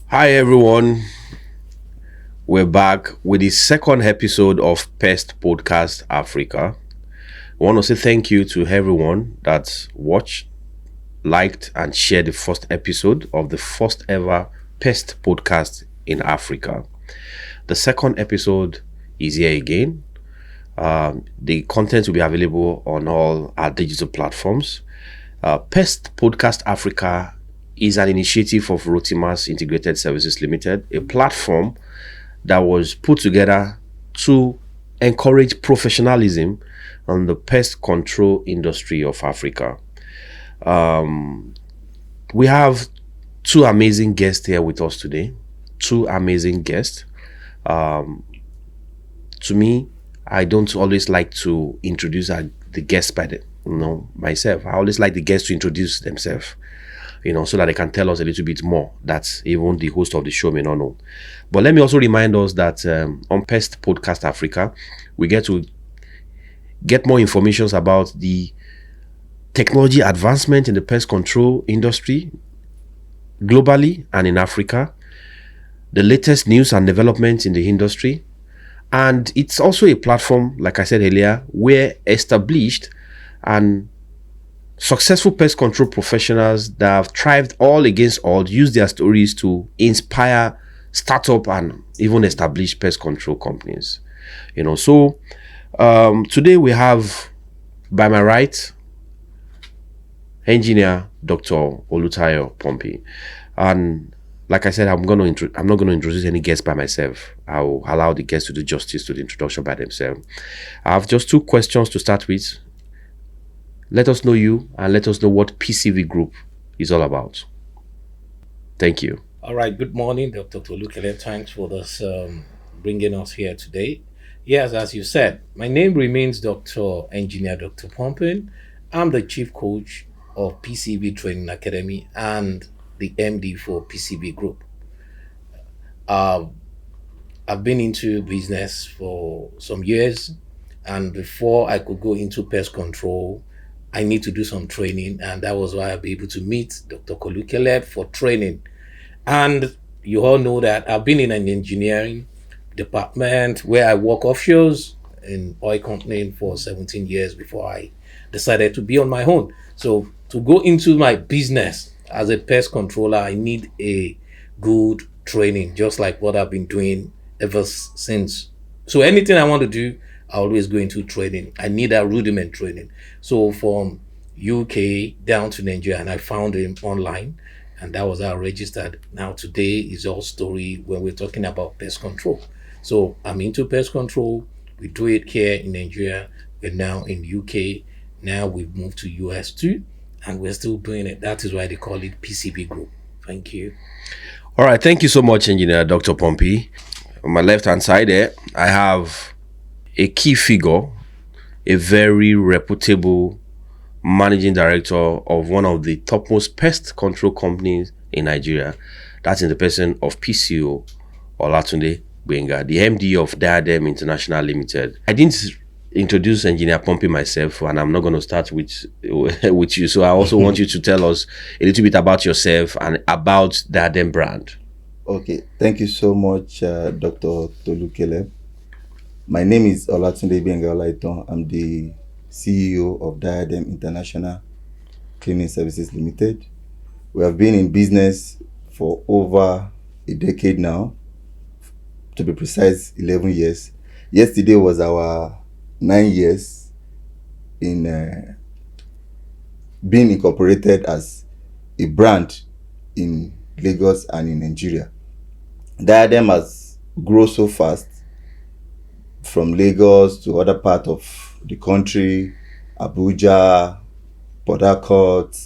Hi everyone, we're back with the second episode of Pest Podcast Africa. I want to say thank you to everyone that watched, liked, and shared the first episode of the first ever Pest Podcast in Africa. The second episode is here again. The content will be available on all our digital platforms. Pest Podcast Africa is an initiative of Rotimax Integrated Services Limited, a platform that was put together to encourage professionalism on the pest control industry of Africa. We have two amazing guests here with us today. Two amazing guests. To me, I don't always like to introduce the guests by myself. I always like the guests to introduce themselves, so that they can tell us a little bit more that even the host of the show may not know. But let me also remind us that on Pest Podcast Africa, we get to get more information about the technology advancement in the pest control industry globally and in Africa, the latest news and developments in the industry. And it's also a platform, like I said earlier, where established and successful pest control professionals that have thrived all against odds use their stories to inspire startup and even established pest control companies. So today we have, by my right, engineer Dr. Olutayo Pompey. And like I said, I'm not going to introduce any guests by myself. I'll allow the guests to do justice to the introduction by themselves. I have just two questions to start with. Let us know you and let us know what PCV Group is all about. Thank you. All right. Good morning, Dr. Olukele. Thanks for this bringing us here today. Yes, as you said, my name remains Engineer Dr. Pompey. I'm the chief coach of PCV Training Academy and the MD for PCV Group. I've been into business for some years, and before I could go into pest control, I need to do some training, and that was why I'll be able to meet Dr. Olukele for training. And you all know that I've been in an engineering department where I work offshores in oil company for 17 years before I decided to be on my own. So to go into my business as a pest controller, I need a good training, just like what I've been doing ever since. So anything I want to do, I always go into training. I need a rudiment training. So from UK down to Nigeria, and I found him online, and that was how I registered. Now today is all story when we're talking about pest control. So I'm into pest control. We do it here in Nigeria. We're now in UK. Now we've moved to US too, and we're still doing it. That is why they call it PCB Group. Thank you. All right. Thank you so much, Engineer Dr. Pompey. On my left-hand side there, I have a key figure, a very reputable managing director of one of the topmost pest control companies in Nigeria. That's in the person of PCO Gbenga, the MD of Diadem International Limited. I didn't introduce Engineer Pompey myself, and I'm not going to start with you. So I also want you to tell us a little bit about yourself and about Diadem brand. Okay, thank you so much, Dr. Olukele. My name is Gbenga Olaitan. I'm the CEO of Diadem International Cleaning Services Limited. We have been in business for over a decade now, to be precise, 11 years. Yesterday was our 9 years in being incorporated as a brand in Lagos and in Nigeria. Diadem has grown so fast from Lagos to other parts of the country, Abuja, Port Harcourt,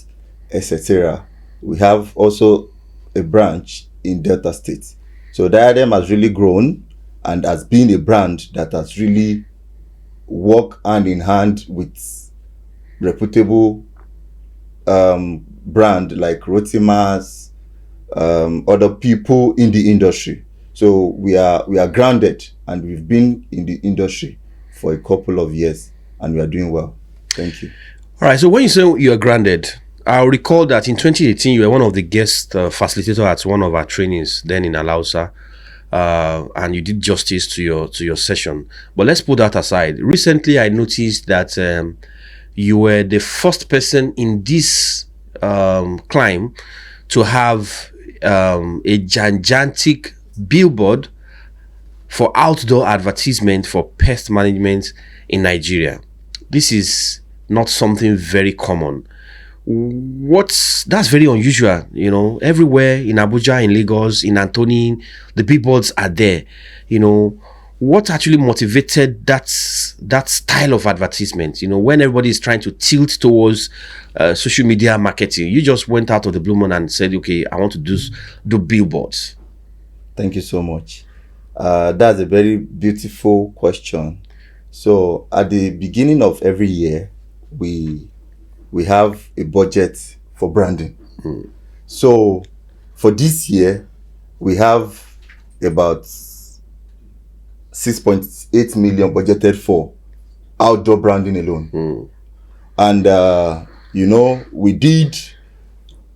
etc. We have also a branch in Delta State. So Diadem has really grown and has been a brand that has really worked hand in hand with reputable brand like Rotimax, other people in the industry. So we are grounded, and we've been in the industry for a couple of years, and we are doing well. Thank you. All right. So when you say you are grounded, I recall that in 2018, you were one of the guest facilitator at one of our trainings then in Alausa, and you did justice to your session. But let's put that aside. Recently, I noticed that you were the first person in this climb to have a gigantic billboard for outdoor advertisement for pest management in Nigeria. This is not something very common. That's very unusual, everywhere in Abuja, in Lagos, in Anthony, the billboards are there. What actually motivated that style of advertisement? When everybody is trying to tilt towards social media marketing, you just went out of the blue moon and said, okay, I want to do billboards. Thank you so much. That's a very beautiful question. So at the beginning of every year, we have a budget for branding. So for this year, we have about 6.8 million budgeted for outdoor branding alone. And we did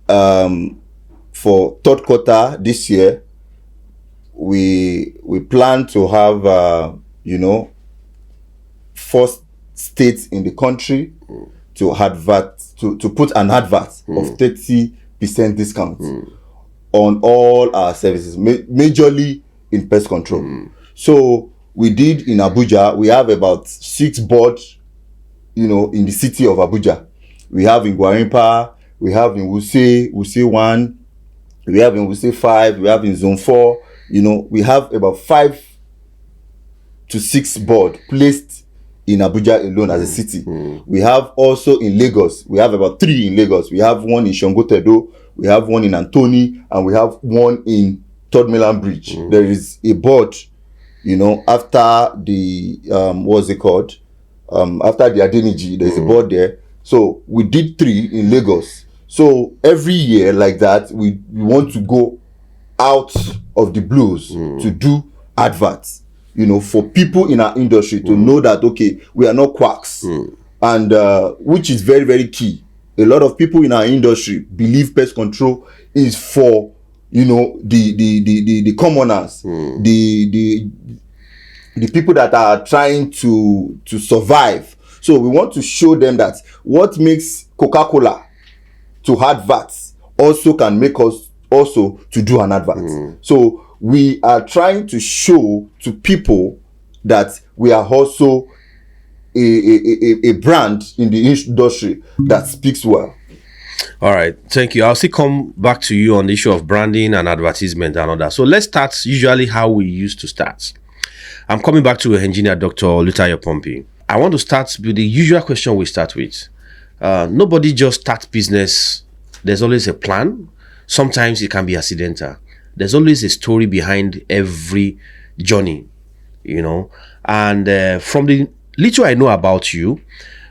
for third quarter this year, we plan to have first states in the country to put an advert of 30% discount on all our services, majorly in pest control. So we did in Abuja. We have about 6 boards, in the city of Abuja. We have in Gwarimpa, we have in Wuse 1, we have in Wuse 5, we have in Zone 4. We have about 5 to 6 boards placed in Abuja alone as a city. We have also in Lagos, we have about 3 in Lagos. We have one in Shangotedo, we have one in Anthony, and we have one in Third Mainland Bridge. There is a board, after the, what's it called? After the Adeniji, there's a board there. So we did 3 in Lagos. So every year like that, we want to go out of the blues to do adverts. For people in our industry to know that, okay, we are not quacks. And which is very, very key. A lot of people in our industry believe pest control is for, the commoners, the people that are trying to survive. So we want to show them that what makes Coca-Cola to adverts also can make us also to do an advert. So we are trying to show to people that we are also a brand in the industry that speaks well. All right, thank you. I'll still come back to you on the issue of branding and advertisement and all that. So let's start usually how we used to start. I'm coming back to engineer Dr. Olutayo Pompey. I want to start with the usual question we start with. Nobody just starts business. There's always a plan. Sometimes it can be accidental. There's always a story behind every journey, And from the little I know about you,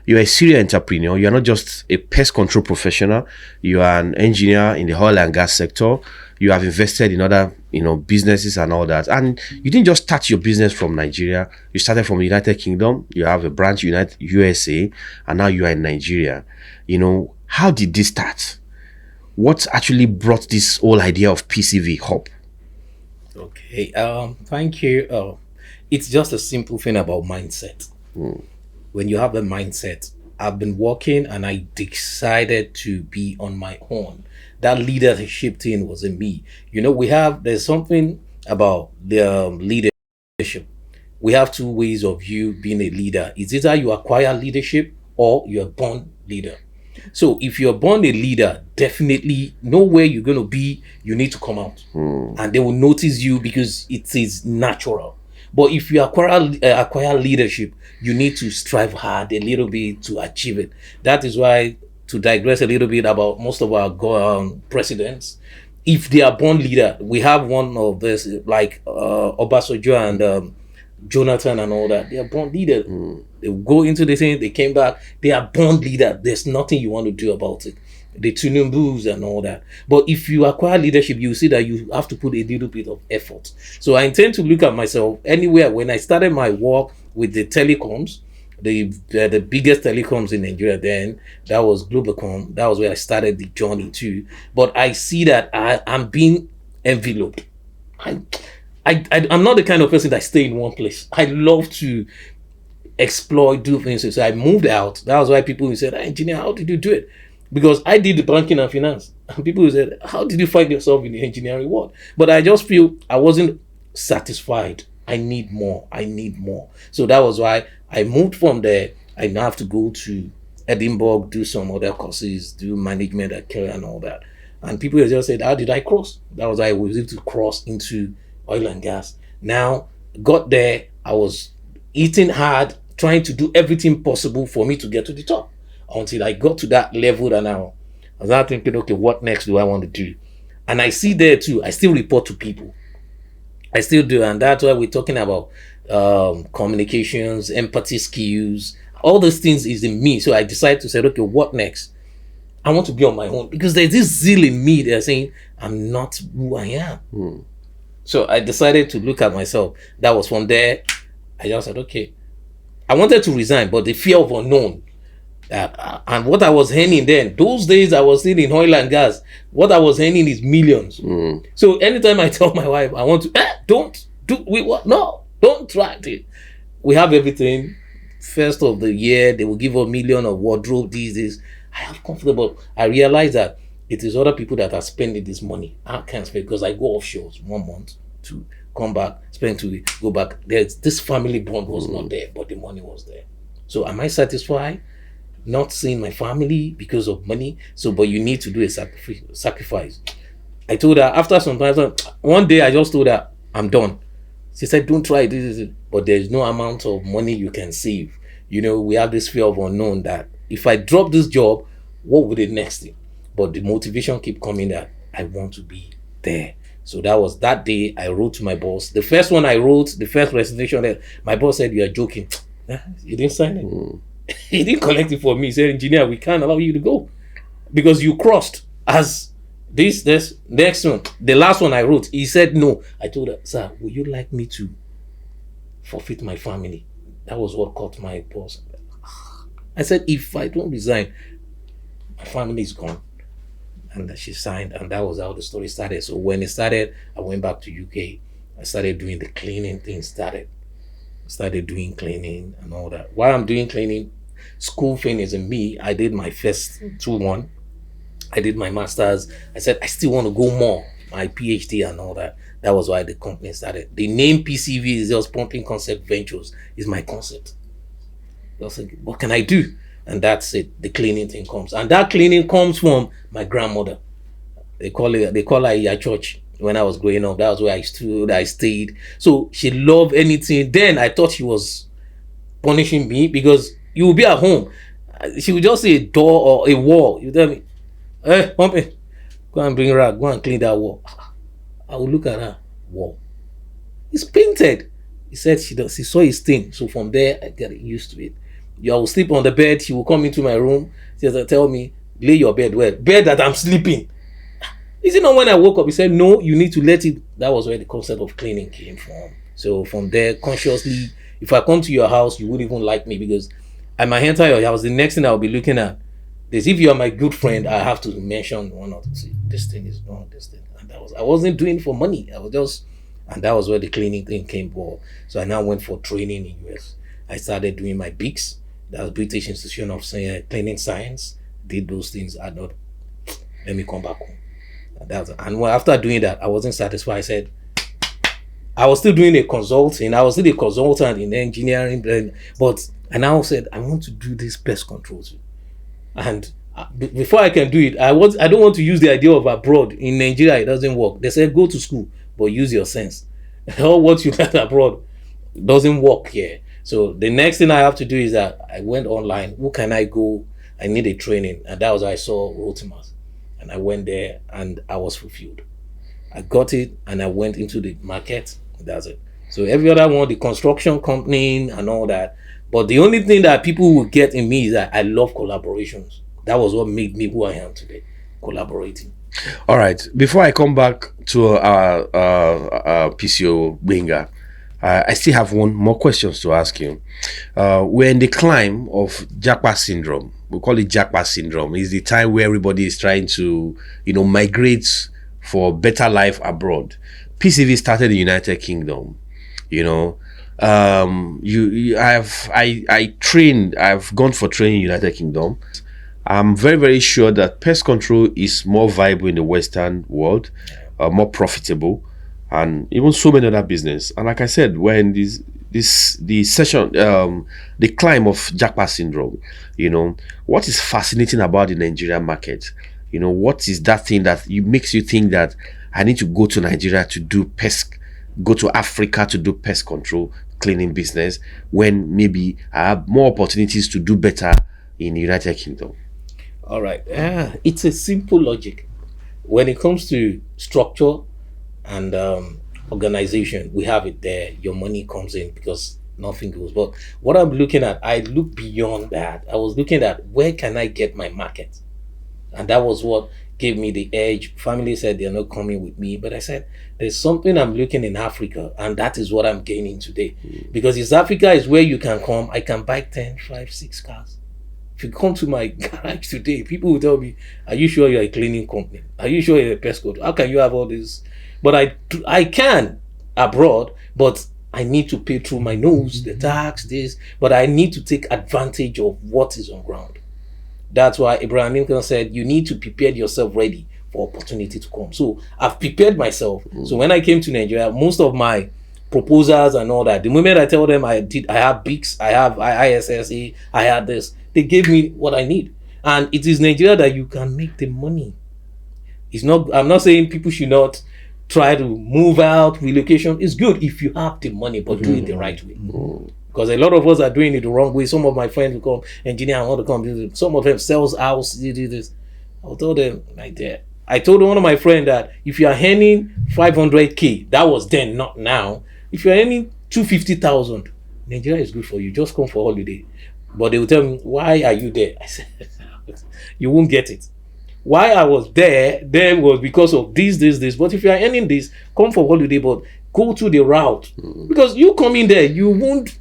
you're a serial entrepreneur. You're not just a pest control professional. You are an engineer in the oil and gas sector. You have invested in other, businesses and all that. And you didn't just start your business from Nigeria. You started from the United Kingdom. You have a branch in USA, and now you are in Nigeria. How did this start? What actually brought this whole idea of PCV up? Okay, thank you. It's just a simple thing about mindset. When you have a mindset, I've been working and I decided to be on my own. That leadership thing was in me. There's something about the leadership. We have 2 ways of you being a leader. It's either you acquire leadership or you're born leader. So if you're born a leader, definitely know where you're going to be. You need to come out and they will notice you because it is natural. But if you acquire leadership, you need to strive hard a little bit to achieve it. That is why, to digress a little bit about most of our presidents, if they are born leader, we have one of this, like Obasanjo and Jonathan and all that. They are born leader. They go into the thing, they came back, they are born leader. There's nothing you want to do about it. The Tinubu's and all that. But if you acquire leadership, you see that you have to put a little bit of effort. So I intend to look at myself anywhere. When I started my work with the telecoms, the biggest telecoms in Nigeria then. That was Globacom. That was where I started the journey too. But I see that I'm being enveloped. I'm not the kind of person that stay in one place. I love to explore, do things. So I moved out. That was why people said, engineer, how did you do it? Because I did the banking and finance. And people said, how did you find yourself in the engineering world? But I just feel I wasn't satisfied. I need more. So that was why I moved from there. I now have to go to Edinburgh, do some other courses, do management at career and all that. And people just said, how did I cross? That was why I was able to cross into oil and gas. Now, got there, I was eating hard, trying to do everything possible for me to get to the top. Until I got to that level, and I was now thinking, okay, what next do I want to do? And I see there too, I still report to people. I still do, and that's why we're talking about communications, empathy skills, all those things is in me. So I decided to say, okay, what next? I want to be on my own, because there's this zeal in me that saying I'm not who I am. So I decided to look at myself. That was from there. I just said, okay. I wanted to resign, but the fear of unknown. And what I was earning then, those days I was still in oil and gas. What I was earning is millions. So anytime I tell my wife, I want to, don't try it. We have everything. First of the year, they will give a million of wardrobe, these. I have comfortable. I realize that it is other people that are spending this money. I can't spend because I go offshores 1 month to come back, spend 2 weeks, go back. This family bond was not there, but the money was there. So am I satisfied? Not seeing my family because of money. So, but you need to do a sacrifice. I told her after some time, one day I just told her, I'm done. She said, don't try this. But there's no amount of money you can save. You know, we have this fear of unknown that if I drop this job, what would the next thing? But the motivation keep coming that I want to be there. So that was that day I wrote to my boss. The first one I wrote, the first resignation, my boss said, you are joking. You didn't sign it. He didn't collect it for me. He said, engineer, we can't allow you to go because you crossed as this next one. The last one I wrote, he said no. I told her, sir, would you like me to forfeit my family? That was what caught my boss. I said, if I don't resign, my family is gone. And she signed, and that was how the story started. So when it started, I went back to UK. I started doing the cleaning thing. Started doing cleaning and all that. While I'm doing cleaning, school thing is in me. I did my first 2-1. I did my master's. I said, I still want to go more. My PhD and all that. That was why the company started. The name PCV is just Pumping Concept Ventures. Is my concept. Just like, what can I do? And that's it. The cleaning thing comes. And that cleaning comes from my grandmother. They call her Iya Church. When I was growing up, that was where I stayed. So she loved anything. Then I thought she was punishing me because you will be at home. She would just say a door or a wall. You tell me, hey, Pompey, go and bring rag, go and clean that wall. I would look at her, wall. It's painted. He said she saw his thing. So from there, I got used to it. I will sleep on the bed. She will come into my room. She will tell me, lay your bed well. Bed that I'm sleeping. Is it not when I woke up? He said, no, you need to let it. That was where the concept of cleaning came from. So from there, consciously, if I come to your house, you wouldn't even like me because I might enter your house. The next thing I'll be looking at is if you are my good friend, I have to mention one or two. See, this thing is wrong, this thing. And I wasn't doing it for money. And that was where the cleaning thing came from. So I now went for training in US. I started doing my BICS. That was British Institution of Cleaning Science. Did those things. I thought, let me come back home. And after doing that, I wasn't satisfied. I said, I was still doing a consulting. I was still a consultant in engineering. But I now said, I want to do this pest control too. And before I can do it, I don't want to use the idea of abroad. In Nigeria, it doesn't work. They said, go to school, but use your sense. All what you learn abroad doesn't work here. So the next thing I have to do is that I went online. Who can I go? I need a training. And that was how I saw Rotimax. And I went there and I was fulfilled. I got it and I went into the market. That's it. So every other one, the construction company and all that. But the only thing that people will get in me is that I love collaborations. That was what made me who I am today. Collaborating. All right. Before I come back to PCO Gbenga, I still have one more questions to ask you. We're in the climb of Japa syndrome. We call it Japa syndrome. It's the time where everybody is trying to, migrate for better life abroad. PCV started in the United Kingdom. I've gone for training in the United Kingdom. I'm very, very sure that pest control is more viable in the Western world, more profitable, and even so many other business. And like I said, when the climb of Japa syndrome, what is fascinating about the Nigerian market? What is that thing that makes you think that I need to go to Nigeria to do go to Africa to do pest control cleaning business when maybe I have more opportunities to do better in the United Kingdom? All right. It's a simple logic. When it comes to structure and organization, we have it there. Your money comes in because nothing goes. But what I'm looking at, I look beyond that. I was looking at where can I get my market? And that was what gave me the edge. Family said they're not coming with me, but I said there's something I'm looking in Africa, and that is what I'm gaining today. Because East Africa is where you can come. I can buy 10, 5, 6 cars. If you come to my garage today, people will tell me, are you sure you're a cleaning company? Are you sure you're a pest control? How can you have all this? But I can abroad, but I need to pay through my nose, the tax, this, but I need to take advantage of what is on ground. That's why Abraham Lincoln said, you need to prepare yourself ready for opportunity to come. So I've prepared myself. So when I came to Nigeria, most of my proposals and all that, the moment I tell them I have BICS, I have ISSA, I had this, they gave me what I need. And it is Nigeria that you can make the money. I'm not saying people should not try to move out, relocation. It's good if you have the money, but do it the right way. Because a lot of us are doing it the wrong way. Some of my friends will come, engineer, I want to come. Some of them sells house, they do this. I'll tell them like that. I told one of my friends that if you are earning 500K, that was then, not now. If you're earning 250,000, Nigeria is good for you. Just come for holiday. But they will tell me, why are you there? I said, you won't get it. Why I was there was because of this. But if you are earning this, come for holiday, but go to the route. Because you come in there, you won't.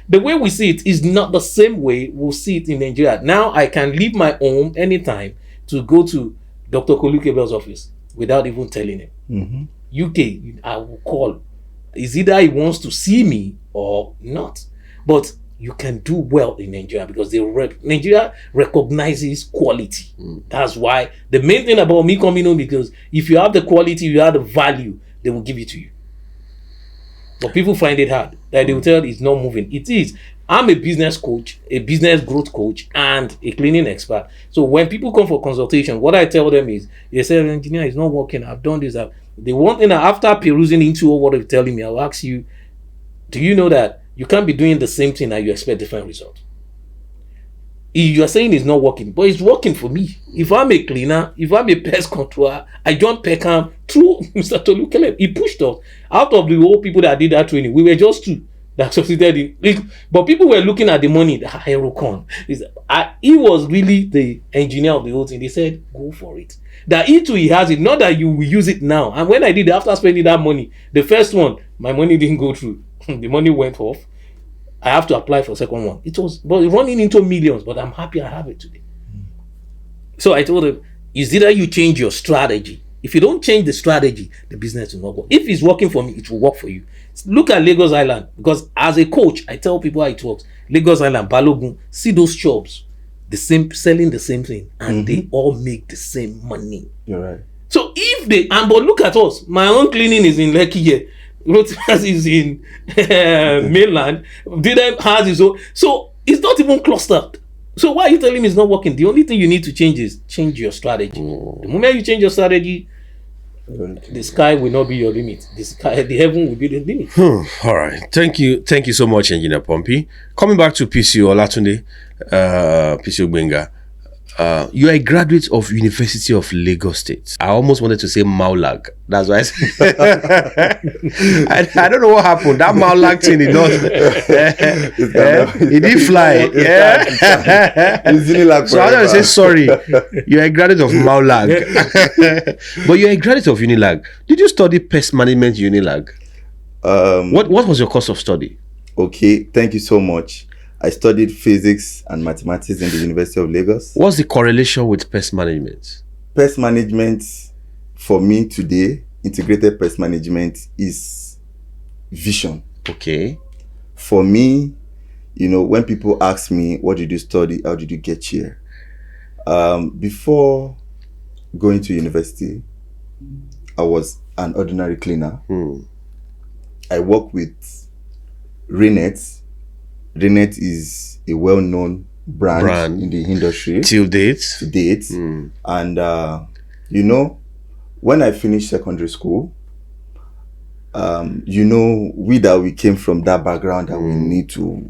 The way we see it is not the same way we'll see it in Nigeria. Now I can leave my home anytime to go to Dr. Kolukebel's office without even telling him. UK, I will call. It's either he wants to see me or not. But you can do well in Nigeria because Nigeria recognizes quality. That's why the main thing about me coming home, because if you have the quality, you have the value, they will give it to you. But people find it hard. That they will tell it's not moving. It is. I'm a business coach, a business growth coach, and a cleaning expert. So when people come for consultation, what I tell them is, they say, engineer, it's not working. I've done this. The one thing after perusing into what they're telling me, I'll ask you, do you know that you can't be doing the same thing and you expect different results? You're saying it's not working, but it's working for me. If I'm a cleaner, if I'm a pest controller, I joined Peckham through Mr. Tolukele. He pushed us. Out of the whole people that did that training, we were just 2 that succeeded in. But people were looking at the money, the Aerocon. He was really the engineer of the whole thing. They said, go for it. That he has it, not that you will use it now. And when I did, after spending that money, the first one, my money didn't go through. The money went off. I have to apply for the second one. It was running into millions, but I'm happy I have it today. So I told him, it's either you change your strategy. If you don't change the strategy, the business will not work. If it's working for me, it will work for you. Look at Lagos Island, because as a coach, I tell people how it works. Lagos Island, Balogun, see those shops, selling the same thing, and they all make the same money. You're right. So but look at us. My own cleaning is in Lekki here. Rotimax is in mainland. Diadem has his own. So it's not even clustered. So why are you telling me it's not working? The only thing you need to change is change your strategy. The moment you change your strategy, the sky will not be your limit. The heaven will be the limit. All right. Thank you so much, Engineer Pompey. Coming back to PCO Olatunde, PCO Gbenga. You are a graduate of University of Lagos State. I almost wanted to say Maulag. That's why I said I don't know what happened. That Maulag thing did not. It didn't fly. So I want to say sorry. You're a graduate of Maulag. But you're a graduate of Unilag. Did you study pest management Unilag? What was your course of study? Okay, thank you so much. I studied physics and mathematics in the University of Lagos. What's the correlation with pest management? Pest management, for me today, integrated pest management is vision. Okay. For me, when people ask me, what did you study? How did you get here? Before going to university, I was an ordinary cleaner. I work with Renet. Renet is a well-known brand in the industry. Till date. And, when I finished secondary school, we came from that background that we need to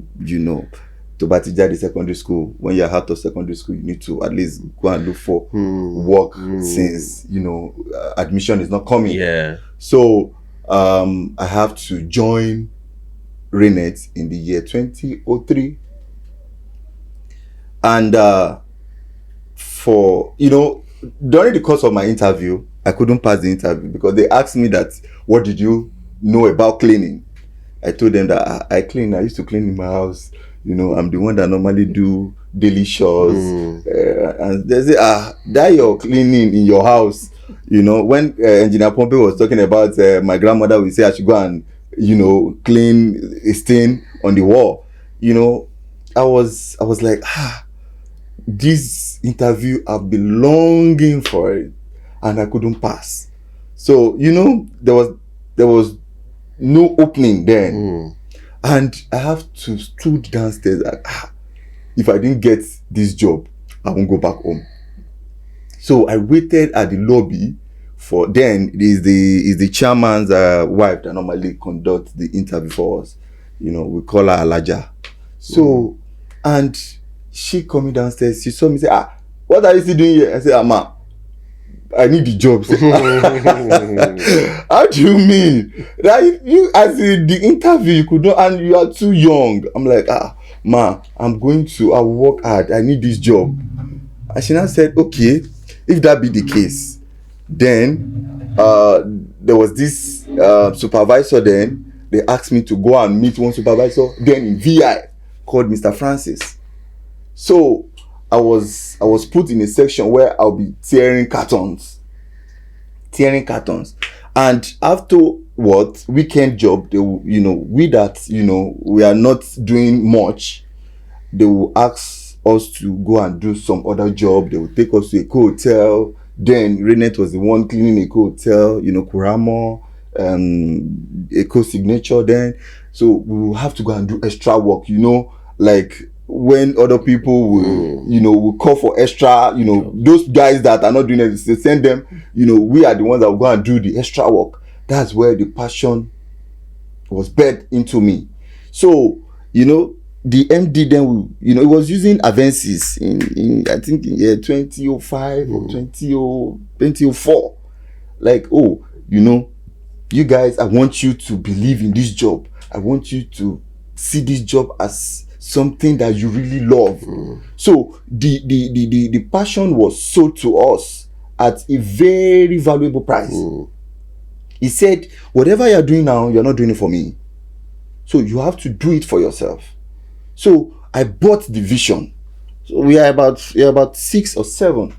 batija the secondary school. When you're out of secondary school, you need to at least go and look for work since, admission is not coming. Yeah. So, I have to join Renet in the year 2003. And during the course of my interview, I couldn't pass the interview because they asked me that, what did you know about cleaning? I told them that I clean. I used to clean in my house. I'm the one that normally do daily chores. And they say, that you're cleaning in your house. When Engineer Pompey was talking about my grandmother, we say I should go and, clean a stain on the wall. I was like, this interview, I've been longing for it, and I couldn't pass. So, there was no opening then. And I have to stood downstairs like, if I didn't get this job, I won't go back home. So I waited at the lobby for, then it is the chairman's wife that normally conducts the interview for us. We call her Alaja. So, and she coming downstairs, she saw me say, what are you still doing here? I said, Ma, I need the job. How do you mean? That you, as in the interview, you could not, and you are too young. I'm like, Ma, I'll work hard. I need this job. And she now said, okay, if that be the case, then there was this supervisor then. They asked me to go and meet one supervisor then in VI called Mr. Francis. So I was put in a section where I'll be tearing cartons. And after weekend job, they will, we are not doing much, they will ask us to go and do some other job. They will take us to a hotel. Then Renet was the one cleaning a hotel, Kuramo, Eco Signature then. So we will have to go and do extra work, like when other people will call for extra, those guys that are not doing it, they send them, we are the ones that will go and do the extra work. That's where the passion was bred into me. So, the MD then, it was using Avensis in I think in year 2005 or 2004. Like, you guys, I want you to believe in this job. I want you to see this job as something that you really love. So the passion was sold to us at a very valuable price. He said, whatever you're doing now, you're not doing it for me. So you have to do it for yourself. So I bought the vision. So we are about 6 or 7,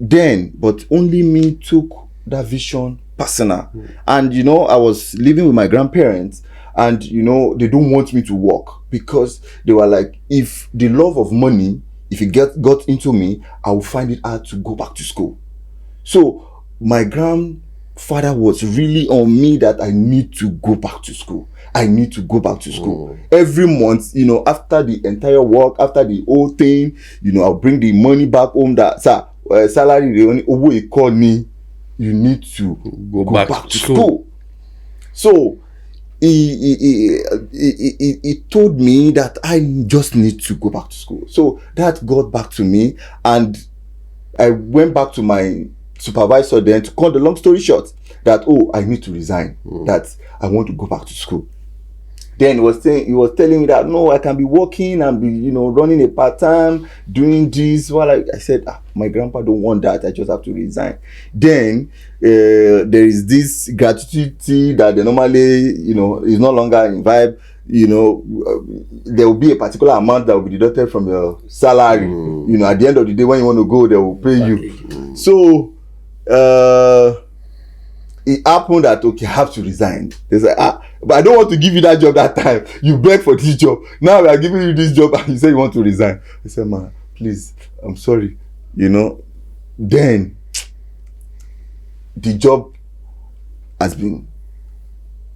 then, but only me took that vision personal. And I was living with my grandparents, and they don't want me to work because they were like, if the love of money, if it got into me, I will find it hard to go back to school. So my grandfather was really on me that I need to go back to school. Every month, after the entire work, after the whole thing, I'll bring the money back home that, salary, the only over he called me, you need to go back to school. So he told me that I just need to go back to school. So that got back to me, and I went back to my supervisor then to cut the long story short that, I need to resign, that I want to go back to school. Then he was telling me that no, I can be working and be, running a part-time, doing this. While I said, my grandpa don't want that. I just have to resign. Then there is this gratuity that they normally, is no longer in vibe. There will be a particular amount that will be deducted from your salary. At the end of the day, when you want to go, they will pay you. So it happened that I have to resign. They said, but I don't want to give you that job that time. You beg for this job. Now we are giving you this job and you say you want to resign. I said, man, please, I'm sorry. Then the job has been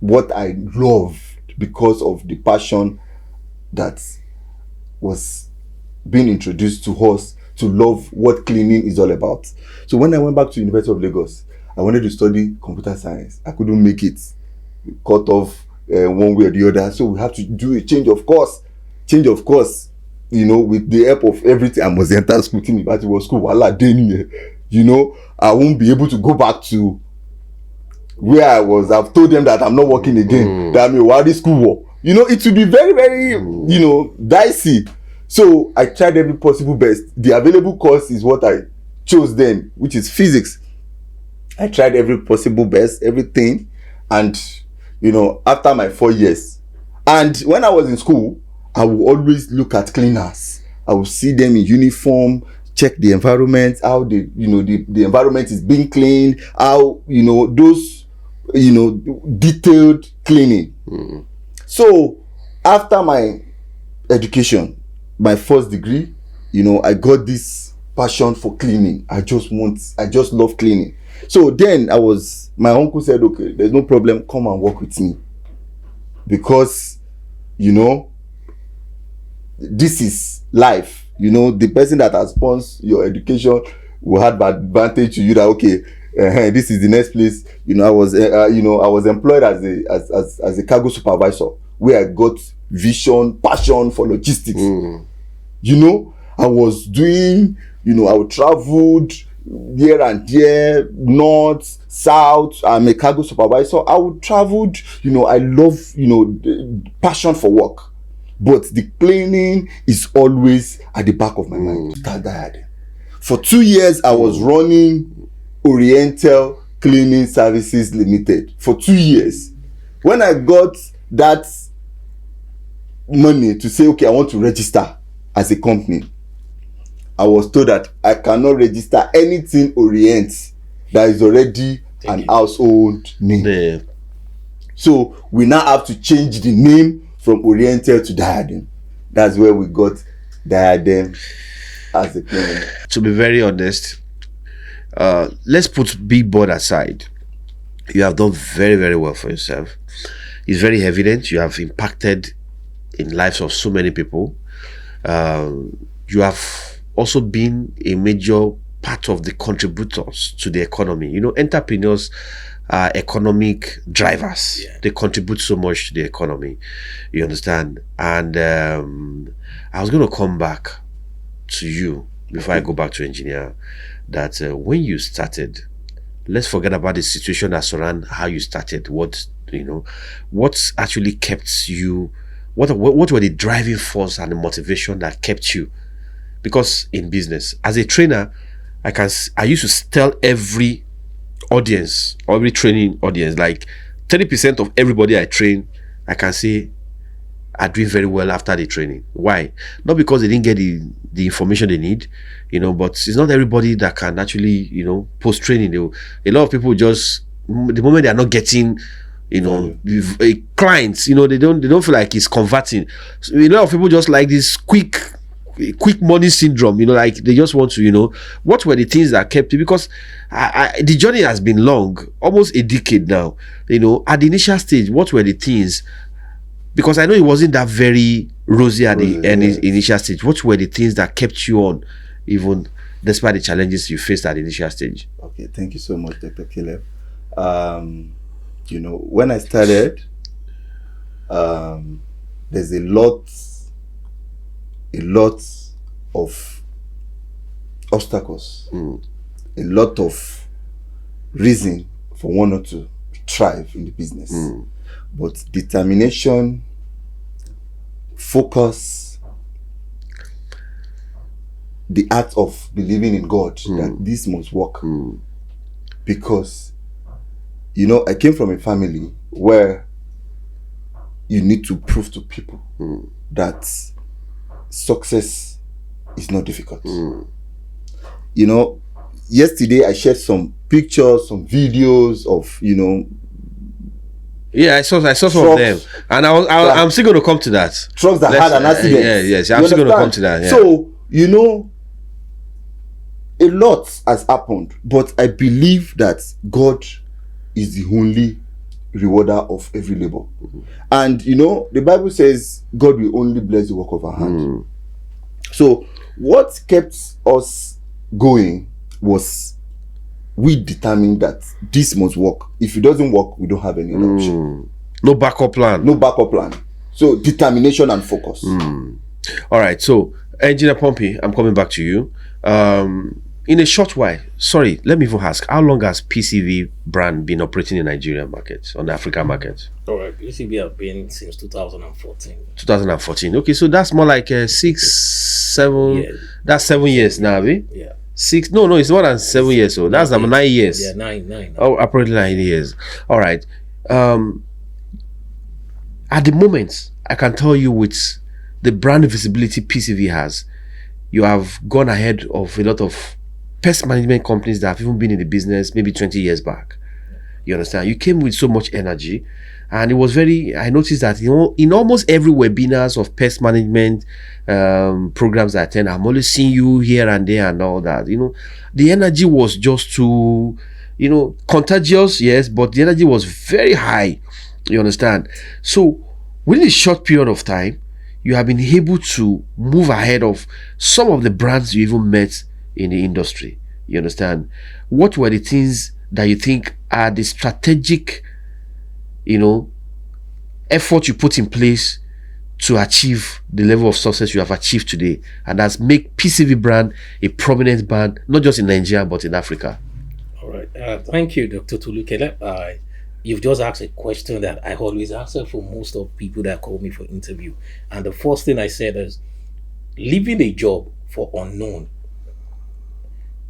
what I loved because of the passion that was being introduced to us to love what cleaning is all about. So when I went back to University of Lagos, I wanted to study computer science. I couldn't make it. Cut off one way or the other. So we had to do a change of course. With the help of everything. I must enter school. But it was school. I won't be able to go back to where I was. I've told them that I'm not working again. That I'm a worry school war. It will be very, very, dicey. So I tried every possible best. The available course is what I chose then, which is physics. I tried every possible best, everything. And, after my 4 years. And when I was in school, I would always look at cleaners. I would see them in uniform, check the environment, how the environment is being cleaned, how, those, detailed cleaning. So after my education, my first degree, I got this passion for cleaning. I just love cleaning. So then my uncle said, okay, there's no problem, come and work with me. Because, this is life. The person that has sponsored your education will have advantage to you that, okay, this is the next place. I was employed as a cargo supervisor where I got vision, passion for logistics. I was doing, I traveled here and there, north, south. I'm a cargo supervisor. I would travel, I love, passion for work. But the cleaning is always at the back of my mind. Start Diadem. For 2 years, I was running Oriental Cleaning Services Limited. For 2 years. When I got that money to say, okay, I want to register as a company, I was told that I cannot register anything Orient that is already an household name. Yeah. So we now have to change the name from Oriental to Diadem. That's where we got Diadem as a cleaning. To be very honest, let's put big board aside. You have done very, very well for yourself. It's very evident you have impacted in lives of so many people. You have also been a major part of the contributors to the economy. Entrepreneurs are economic drivers. Yeah. They contribute so much to the economy. You understand? And I was going to come back to you before I go back to engineer, that when you started, let's forget about the situation that surround how you started. What actually kept you? What were the driving force and the motivation that kept you? Because in business, as a trainer, I used to tell every audience, every training audience, like 30% of everybody I train, I can say are doing very well after the training. Why? Not because they didn't get the information they need, but it's not everybody that can actually, post training. A lot of people just, the moment they are not getting, clients, they don't feel like it's converting. So a lot of people just like this quick money syndrome, like they just want to, what were the things that kept you? Because the journey has been long, almost a decade now. At the initial stage, what were the things? Because I know it wasn't that very rosy at the initial stage. What were the things that kept you on, even despite the challenges you faced at the initial stage? Okay, thank you so much, Dr. Caleb. When I started, there's a lot of obstacles, a lot of reason for one or to thrive in the business. But determination focus, the act of believing in God that this must work. Because, you know, I came from a family where you need to prove to people that success is not difficult. You know, yesterday I shared some pictures, some videos of, you know, yeah, I saw some of them, and I'm still going to come to that. Trucks that had an accident. Yes, I'm still going to come to that. Yeah. So, you know, a lot has happened, but I believe that God is the only rewarder of every labor. And, you know, the Bible says God will only bless the work of our hand. So, what kept us going was we determined that this must work. If it doesn't work, we don't have any other option. No backup plan. No backup plan. So determination and focus. All right. So, Engineer Pompey, I'm coming back to you. In a short while, sorry, let me even ask, how long has PCV brand been operating in Nigerian market, on the African market? All right, PCV have been since 2014. 2014. Okay, so that's more like 6, 7. Yeah. That's 7 years now, abi? Yeah. 6? No, it's more than 7 years. So that's 9 years. Yeah, nine. Oh, approximately 9 years. All right. At the moment, I can tell you with the brand visibility PCV has, you have gone ahead of a lot of pest management companies that have even been in the business maybe 20 years back. You understand? You came with so much energy, and it was very, I noticed that, you know, in almost every webinars of pest management programs I attend, I'm always seeing you here and there and all that. You know, the energy was just too, you know, contagious, yes, but the energy was very high. You understand? So within a short period of time, you have been able to move ahead of some of the brands you even met in the industry. You understand? What were the things that you think are the strategic, you know, effort you put in place to achieve the level of success you have achieved today, and that's make PCV brand a prominent brand, not just in Nigeria but in Africa? All right. Thank you, Dr. Tulukele. You've just asked a question that I always answer for most of people that call me for interview. And the first thing I said is, leaving a job for unknown.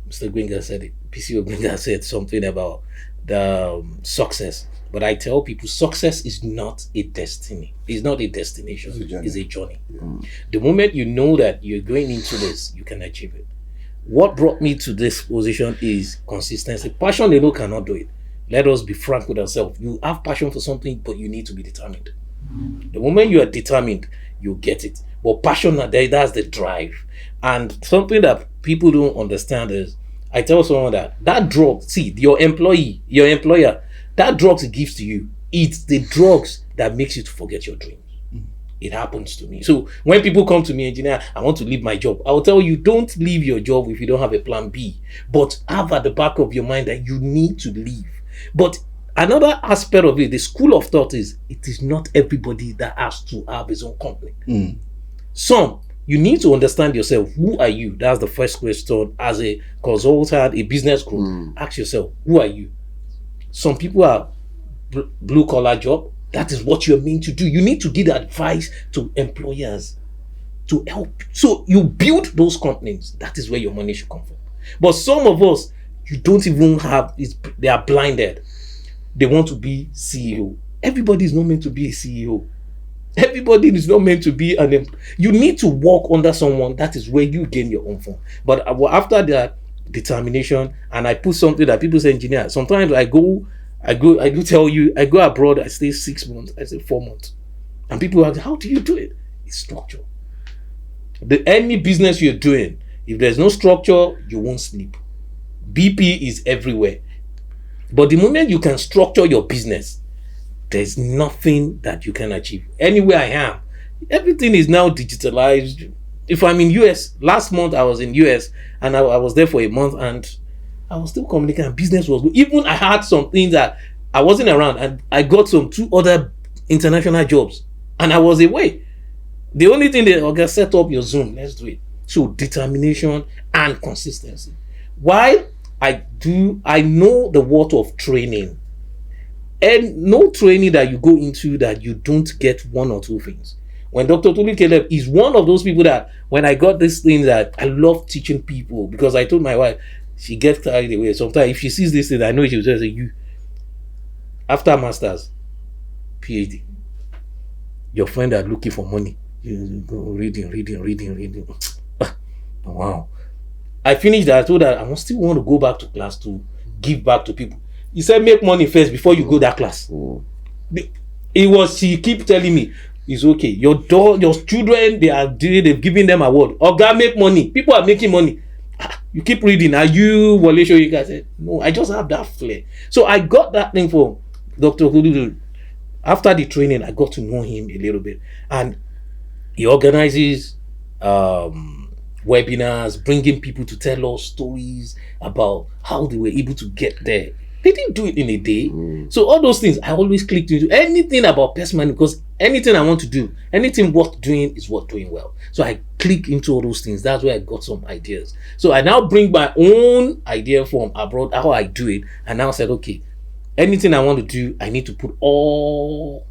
Mr. Gbenga said it. PCO Gbenga said something about the success. But I tell people, success is not a destiny. It's not a destination. It's a journey. The moment you know that you're going into this, you can achieve it. What brought me to this position is consistency. Passion alone cannot do it. Let us be frank with ourselves. You have passion for something, but you need to be determined. The moment you are determined, you get it. But passion, that's the drive. And something that people don't understand is, I tell someone that drug, see, your employer, that drugs it gives to you, it's the drugs that makes you to forget your dreams. It happens to me. So when people come to me, engineer, I want to leave my job, I will tell you, don't leave your job if you don't have a plan B. But have at the back of your mind that you need to leave. But another aspect of it, the school of thought is, it is not everybody that has to have his own company. Some, you need to understand yourself. Who are you? That's the first question. As a consultant, a business group, ask yourself, who are you? Some people are blue collar job. That is what you're meant to do. You need to give advice to employers to help. So you build those companies. That is where your money should come from. But some of us, you don't even have, they are blinded. They want to be CEO. Everybody is not meant to be a CEO. Everybody is not meant to be you need to work under someone. That is where you gain your own form. But after that determination, and I put something that people say, engineer, sometimes I do tell you, I go abroad, I stay 6 months, I stay 4 months. And people ask, how do you do it? It's structure. Any business you're doing, if there's no structure, you won't sleep. BP is everywhere. But the moment you can structure your business, there's nothing that you can achieve. Anywhere I am, everything is now digitalized. If I'm in US, last month I was in US and I was there for a month and I was still communicating. Business was good. Even I had some things that I wasn't around, and I got 2 other international jobs and I was away. The only thing they okay, set up your Zoom, let's do it. So determination and consistency. While I know the word of training, and no training that you go into that you don't get 1 or 2 things. when Dr. Tolu is one of those people that when I got this thing that I love teaching people, because I told my wife, she gets carried away. Sometimes if she sees this thing, I know she will just say, you, after masters, PhD, your friend are looking for money. You go reading. Wow. I finished that. I told her I must still want to go back to class to give back to people. He said, make money first before you go that class. She keep telling me, it's okay. Your children, they've given them award. God, make money. People are making money. You keep reading. Are you Wale Soyinka? I said, no, I just have that flair. So I got that thing from Dr. Hudu. After the training, I got to know him a little bit. And he organizes webinars, bringing people to tell us stories about how they were able to get there. They didn't do it in a day. So all those things, I always clicked into anything about pest management, because anything I want to do, anything worth doing is worth doing well. So I click into all those things. That's where I got some ideas. So I now bring my own idea from abroad, how I do it, and now said, okay, anything I want to do, I need to put all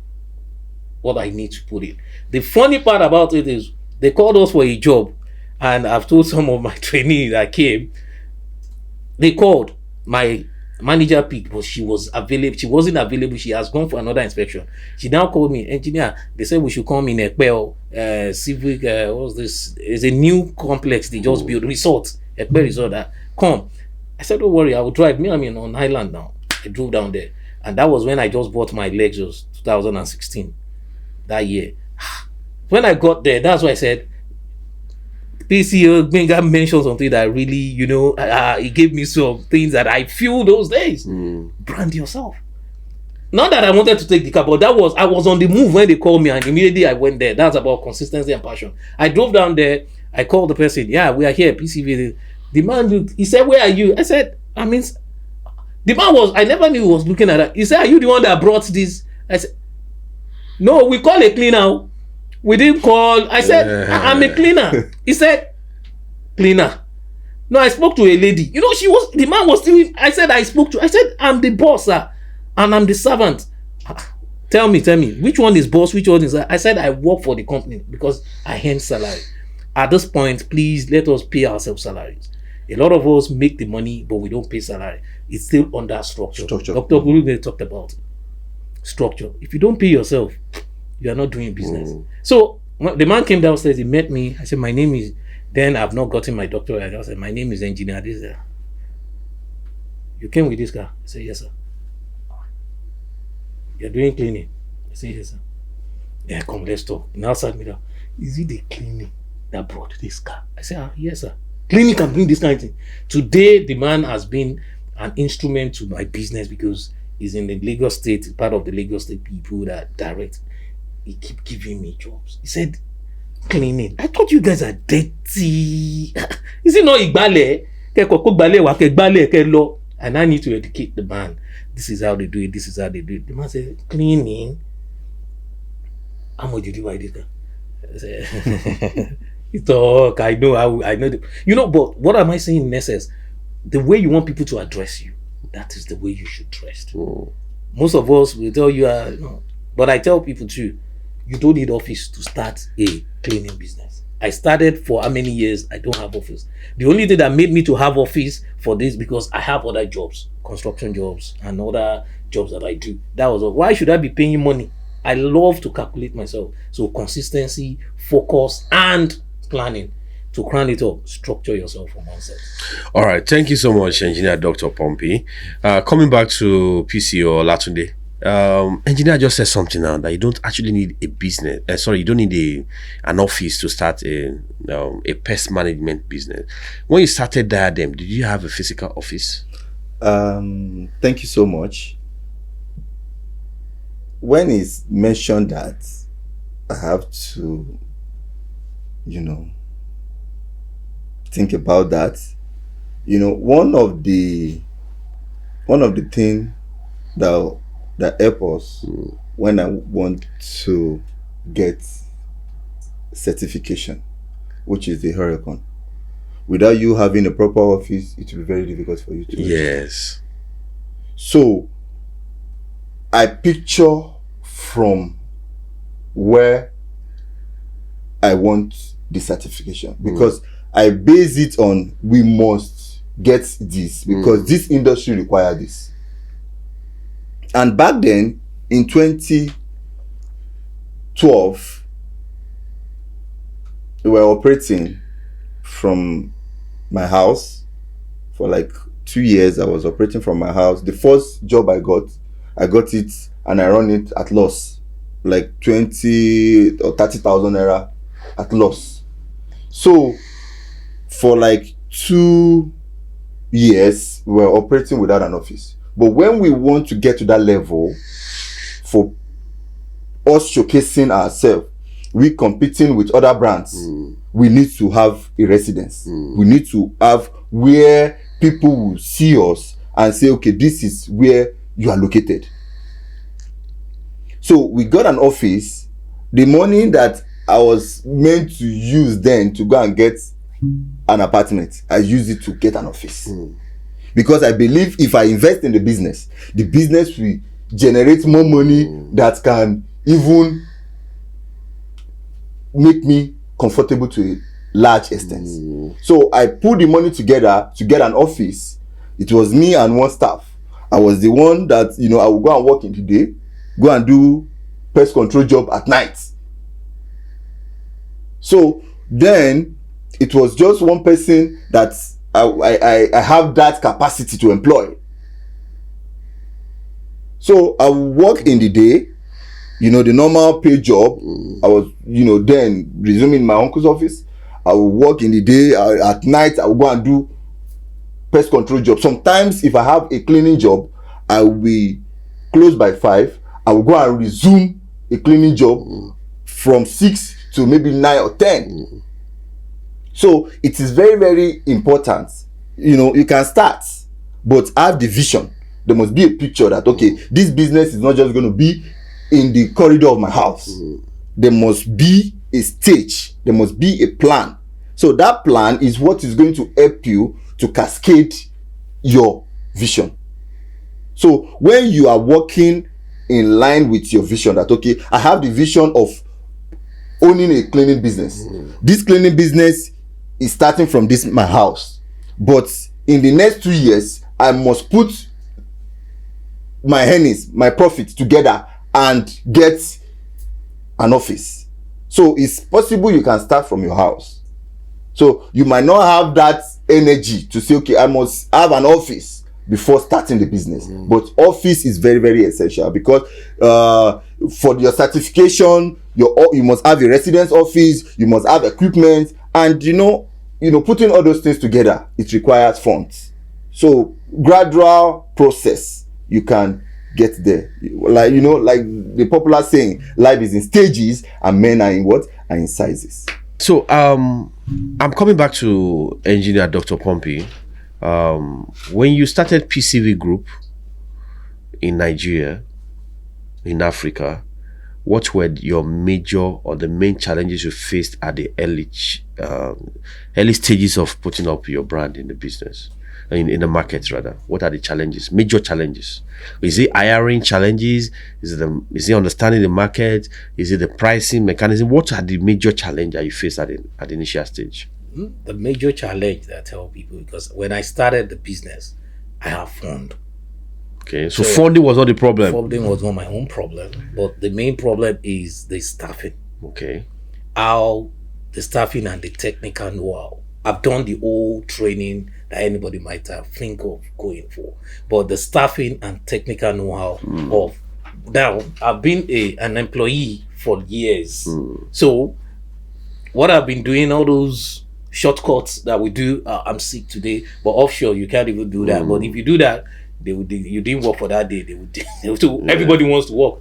what I need to put in. The funny part about it is they called us for a job, and I've told some of my trainees that came, they called. My manager picked, but she was available. She wasn't available. She has gone for another inspection. She now called me, engineer. They said we should come in Ekpel, civic. What's this? It's a new complex they just built, resort, Ekpel resort. Come. I said, don't worry, I will drive. I'm on Highland now. I drove down there, and that was when I just bought my Lexus 2016. That year, when I got there, that's why I said, PCO Gbenga mentioned something that really, he gave me some things that I feel those days. Brand yourself. Not that I wanted to take the car, but I was on the move when they called me, and immediately I went there. That's about consistency and passion. I drove down there. I called the person. Yeah, we are here. PCV. The man, he said, where are you? I said, the man I never knew he was looking at that. He said, are you the one that brought this? I said, no, we call a cleaner. We didn't call. I said, I'm a cleaner. He said, cleaner. No, I spoke to a lady. The man was still. I said, I said, I'm the boss, sir, and I'm the servant. Tell me, which one is boss, which one is that? I said, I work for the company because I earn salary. At this point, please let us pay ourselves salaries. A lot of us make the money, but we don't pay salary. It's still under structure. Dr. Guru talked about structure. If you don't pay yourself, you are not doing business. So the man came downstairs, he met me. I said, my name is, then I've not gotten my doctorate. I said, my name is engineer. This you came with this car? I said, yes, sir. You're doing cleaning? I said, yes, sir. Yeah, come, let's talk. Now sat me down. Is it the cleaning that brought this car? I said, yes, sir. Cleaning can bring this kind of thing. Today, the man has been an instrument to my business because he's in the Lagos State, part of the Lagos State people that direct. He keep giving me jobs. He said, cleaning. I thought you guys are dirty. Is it not Igbale? And I need to educate the man. This is how they do it. This is how they do it. The man said, cleaning. How much did you buy this guy? I said, talk. I know. I know. But what am I saying in essence? The way you want people to address you, that is the way you should dress. Most of us will tell you, but I tell people too, you don't need office to start a cleaning business. I started for how many years? I don't have office. The only thing that made me to have office for this, because I have other jobs, construction jobs and other jobs that I do. That was all. Why should I be paying money? I love to calculate myself. So consistency, focus, and planning. To crown it up, structure yourself from one side. All right. Thank you so much, Engineer Dr. Pompey. Coming back to PCO Olatunde. Engineer just said something now that you don't actually need a business. You don't need an office to start a pest management business. When you started Diadem, did you have a physical office? Thank you so much. When it's mentioned that I have to, think about that, one of the things that help us when I want to get certification, which is the Hurricane. Without you having a proper office, it will be very difficult for you to. Yes. So I picture from where I want the certification? Because I base it on we must get this because this industry requires this. And back then, in 2012, we were operating from my house for like 2 years. I was operating from my house. The first job I got it and I run it at loss, like 20 or 30,000 naira at loss. So for like 2 years, we were operating without an office. But when we want to get to that level, for us showcasing ourselves, we competing with other brands, we need to have a residence. We need to have where people will see us and say, okay, this is where you are located. So we got an office. The money that I was meant to use then to go and get an apartment, I use it to get an office. Because I believe if I invest in the business will generate more money that can even make me comfortable to a large extent. So I put the money together to get an office. It was me and one staff. I was the one that, I would go and work in the day, go and do pest control job at night. So then it was just one person that I have that capacity to employ. So I would work in the day, the normal pay job. I was, then resuming my uncle's office. I would work in the day. At night, I would go and do pest control job. Sometimes, if I have a cleaning job, I will be closed by 5. I will go and resume a cleaning job from 6 to maybe 9 or 10. So it is very, very important. You can start, but have the vision. There must be a picture that, okay, this business is not just going to be in the corridor of my house. There must be a stage. There must be a plan. So that plan is what is going to help you to cascade your vision. So when you are working in line with your vision, that, okay, I have the vision of owning a cleaning business. This cleaning business is starting from my house, but in the next 2 years I must put my earnings, my profit together and get an office. So it's possible you can start from your house. So you might not have that energy to say, okay, I must have an office before starting the business. But office is very, very essential because for your certification, you must have a residence office, you must have equipment, and putting all those things together, it requires funds. So gradual process, you can get there. Like the popular saying, life is in stages and men are in what? Are in sizes. So I'm coming back to engineer Dr. Pompey. When you started PCV Group in Nigeria, in Africa, what were your major or the main challenges you faced at the early stages of putting up your brand in the business, in the market rather? What are the challenges, major challenges? Is it hiring challenges? Is it understanding the market? Is it the pricing mechanism? What are the major challenges that you faced at the initial stage? The major challenge that I tell people, because when I started the business, I have fund. Okay, so funding was not the problem. Funding was not my own problem, but the main problem is the staffing. Okay. How the staffing and the technical know-how. I've done the whole training that anybody might have think of going for, but the staffing and technical know-how of now, I've been an employee for years. So what I've been doing, all those shortcuts that we do, I'm sick today, but offshore you can't even do that. But if you do that, you didn't work for that day. Everybody wants to work.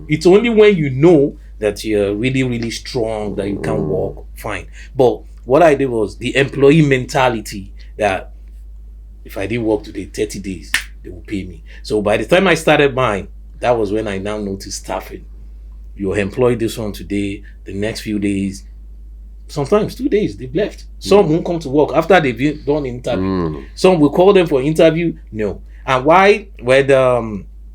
It's only when you know that you're really, really strong that you can work fine. But what I did was the employee mentality that if I didn't work today, 30 days, they will pay me. So by the time I started mine, that was when I now noticed staffing. You employ this one today, the next few days, sometimes 2 days, they've left. Some won't come to work after they've done interview. Some will call them for interview. No. And why, when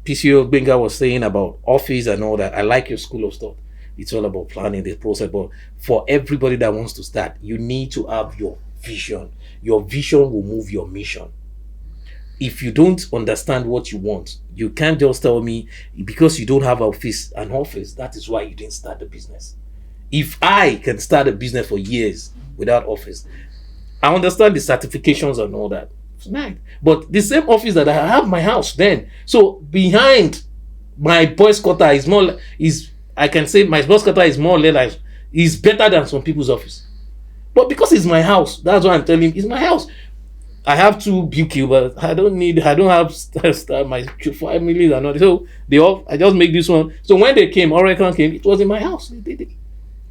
PCO Gbenga was saying about office and all that, I like your school of thought. It's all about planning the process. But for everybody that wants to start, you need to have your vision. Your vision will move your mission. If you don't understand what you want, you can't just tell me because you don't have an office, that is why you didn't start the business. If I can start a business for years without office, I understand the certifications and all that. It's nice. But the same office that I have my house then. So behind my boys' quarter I can say my boys' quarter is more or less is better than some people's office. But because it's my house, that's why I'm telling you, it's my house. I have 2 BQ, but I don't have my family and all. So I just make this one. So when they came, Oracle came, it was in my house. They did it.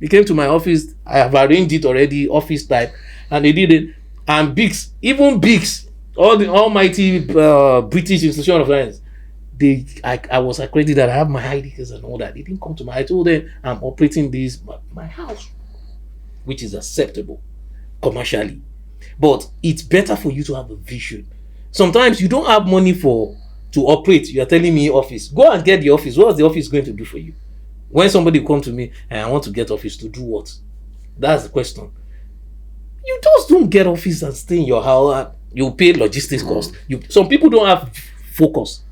They came to my office. I have arranged it already, office type, and they did it. And Bigs, all the almighty British institution of science, I was accredited. I have my IDs and all that. They didn't come to I told them I'm operating this my house, which is acceptable commercially. But it's better for you to have a vision. Sometimes you don't have money to operate. You are telling me office. Go and get the office. What's the office going to do for you? When somebody come to me and I want to get office to do what? That's the question. You just don't get office and stay in your house. You pay logistics cost. Some people don't have focus.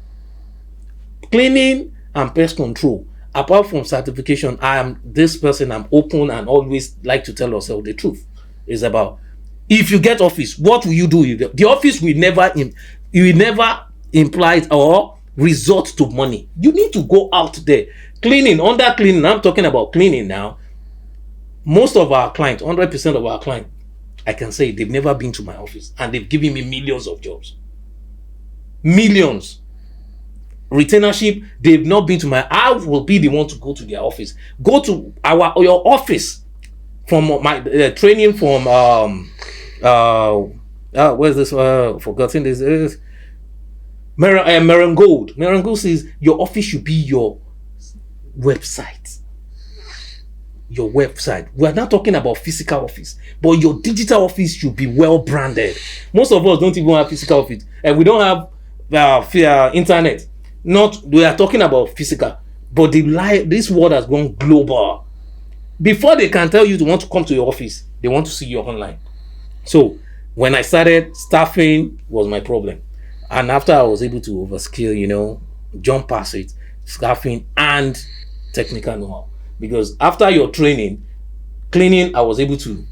Cleaning and pest control. Apart from certification, I am this person. I'm open and always like to tell yourself the truth. It's about if you get office, what will you do? The office will never imply or resort to money. You need to go out there. Cleaning, under cleaning, I'm talking about cleaning now. Most of our clients, 100% of our clients, I can say they've never been to my office and they've given me millions of jobs. Millions. Retainership, they've not been to I will be the one to go to their office. Go to your office. From my training from where's this forgotten this is Marangold. Marangold says your office should be your website. Your website. We are not talking about physical office, but your digital office should be well branded. Most of us don't even have physical office, and we don't have internet. We are talking about physical, but this world has gone global. Before they can tell you to want to come to your office, they want to see you online. So when I started, staffing was my problem. And after I was able to overskill, jump past it, staffing and technical know-how. Because after your training, cleaning, I was able to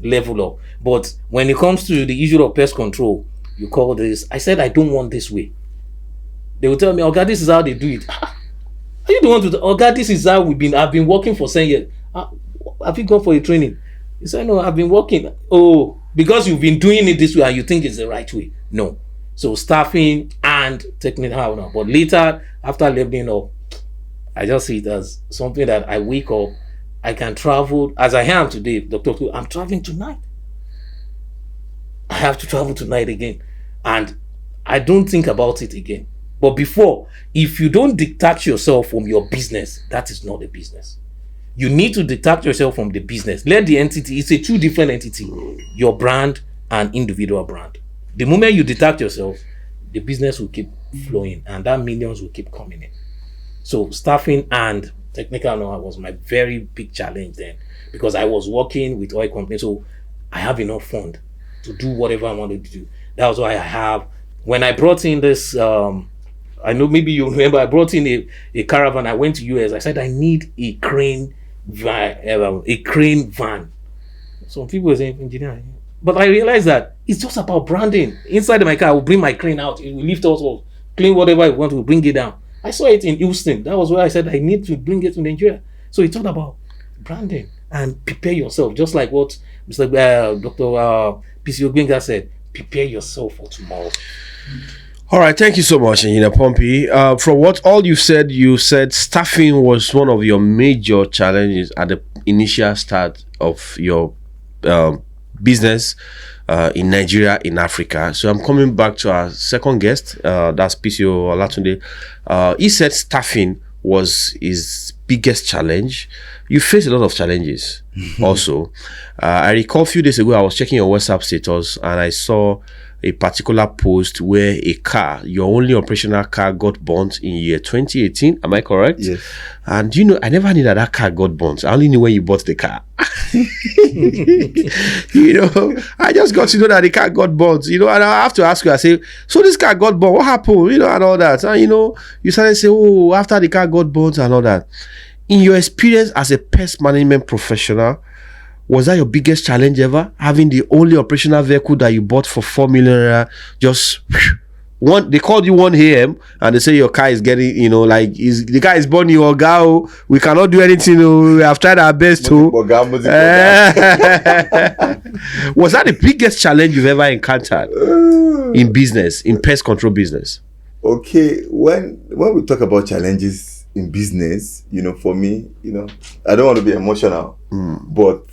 level up. But when it comes to the issue of pest control, you call this, I said, I don't want this way. They will tell me, oh God, this is how they do it. Are you the one to, oh God, this is how I've been working for 10 years. Have you gone for a training? He said, no, I've been working. Oh, because you've been doing it this way and you think it's the right way. No. So staffing and technical know. But later, after leveling up, I just see it as something that I wake up, I can travel as I am today. Dr. I'm traveling tonight. I have to travel tonight again. And I don't think about it again. But before, if you don't detach yourself from your business, that is not a business. You need to detach yourself from the business. Let the entity, it's a 2 different entity, your brand and individual brand. The moment you detach yourself, the business will keep flowing and that millions will keep coming in. So staffing and technical know-how was my very big challenge then because I was working with oil companies. So I have enough fund to do whatever I wanted to do. That was why when I brought in this, I know maybe you remember, I brought in a caravan. I went to US. I said, I need a crane van. Some people were saying engineering, but I realized that it's just about branding. Inside of my car, I will bring my crane out. It will lift us all, clean whatever I want to bring it down. I saw it in Houston. That was where I said I need to bring it to Nigeria. So it's all about branding and prepare yourself, just like what Mr. Dr. PCO Gbenga said. Prepare yourself for tomorrow. All right, thank you so much, Pompey. From what all you said staffing was one of your major challenges at the initial start of your business in Nigeria, in Africa. So I'm coming back to our second guest, that's PCO Olaitan. He said staffing was his biggest challenge. You face a lot of challenges also. I recall a few days ago, I was checking your WhatsApp status and I saw a particular post where a car, your only operational car, got burnt in year 2018. Am I correct? Yes. And I never knew that car got burnt. I only knew when you bought the car. I just got to know that the car got burnt. And I have to ask you, I say, so this car got burnt, what happened? And all that. And you started to say, oh, after the car got burnt and all that. In your experience as a pest management professional, was that your biggest challenge ever? Having the only operational vehicle that you bought for 4 million naira, just they called you 1 a.m. and they say your car is getting, the car is burning your car. We cannot do anything. We have tried our best to. Was that the biggest challenge you've ever encountered in business, in pest control business? Okay, when we talk about challenges in business, for me, I don't want to be emotional, but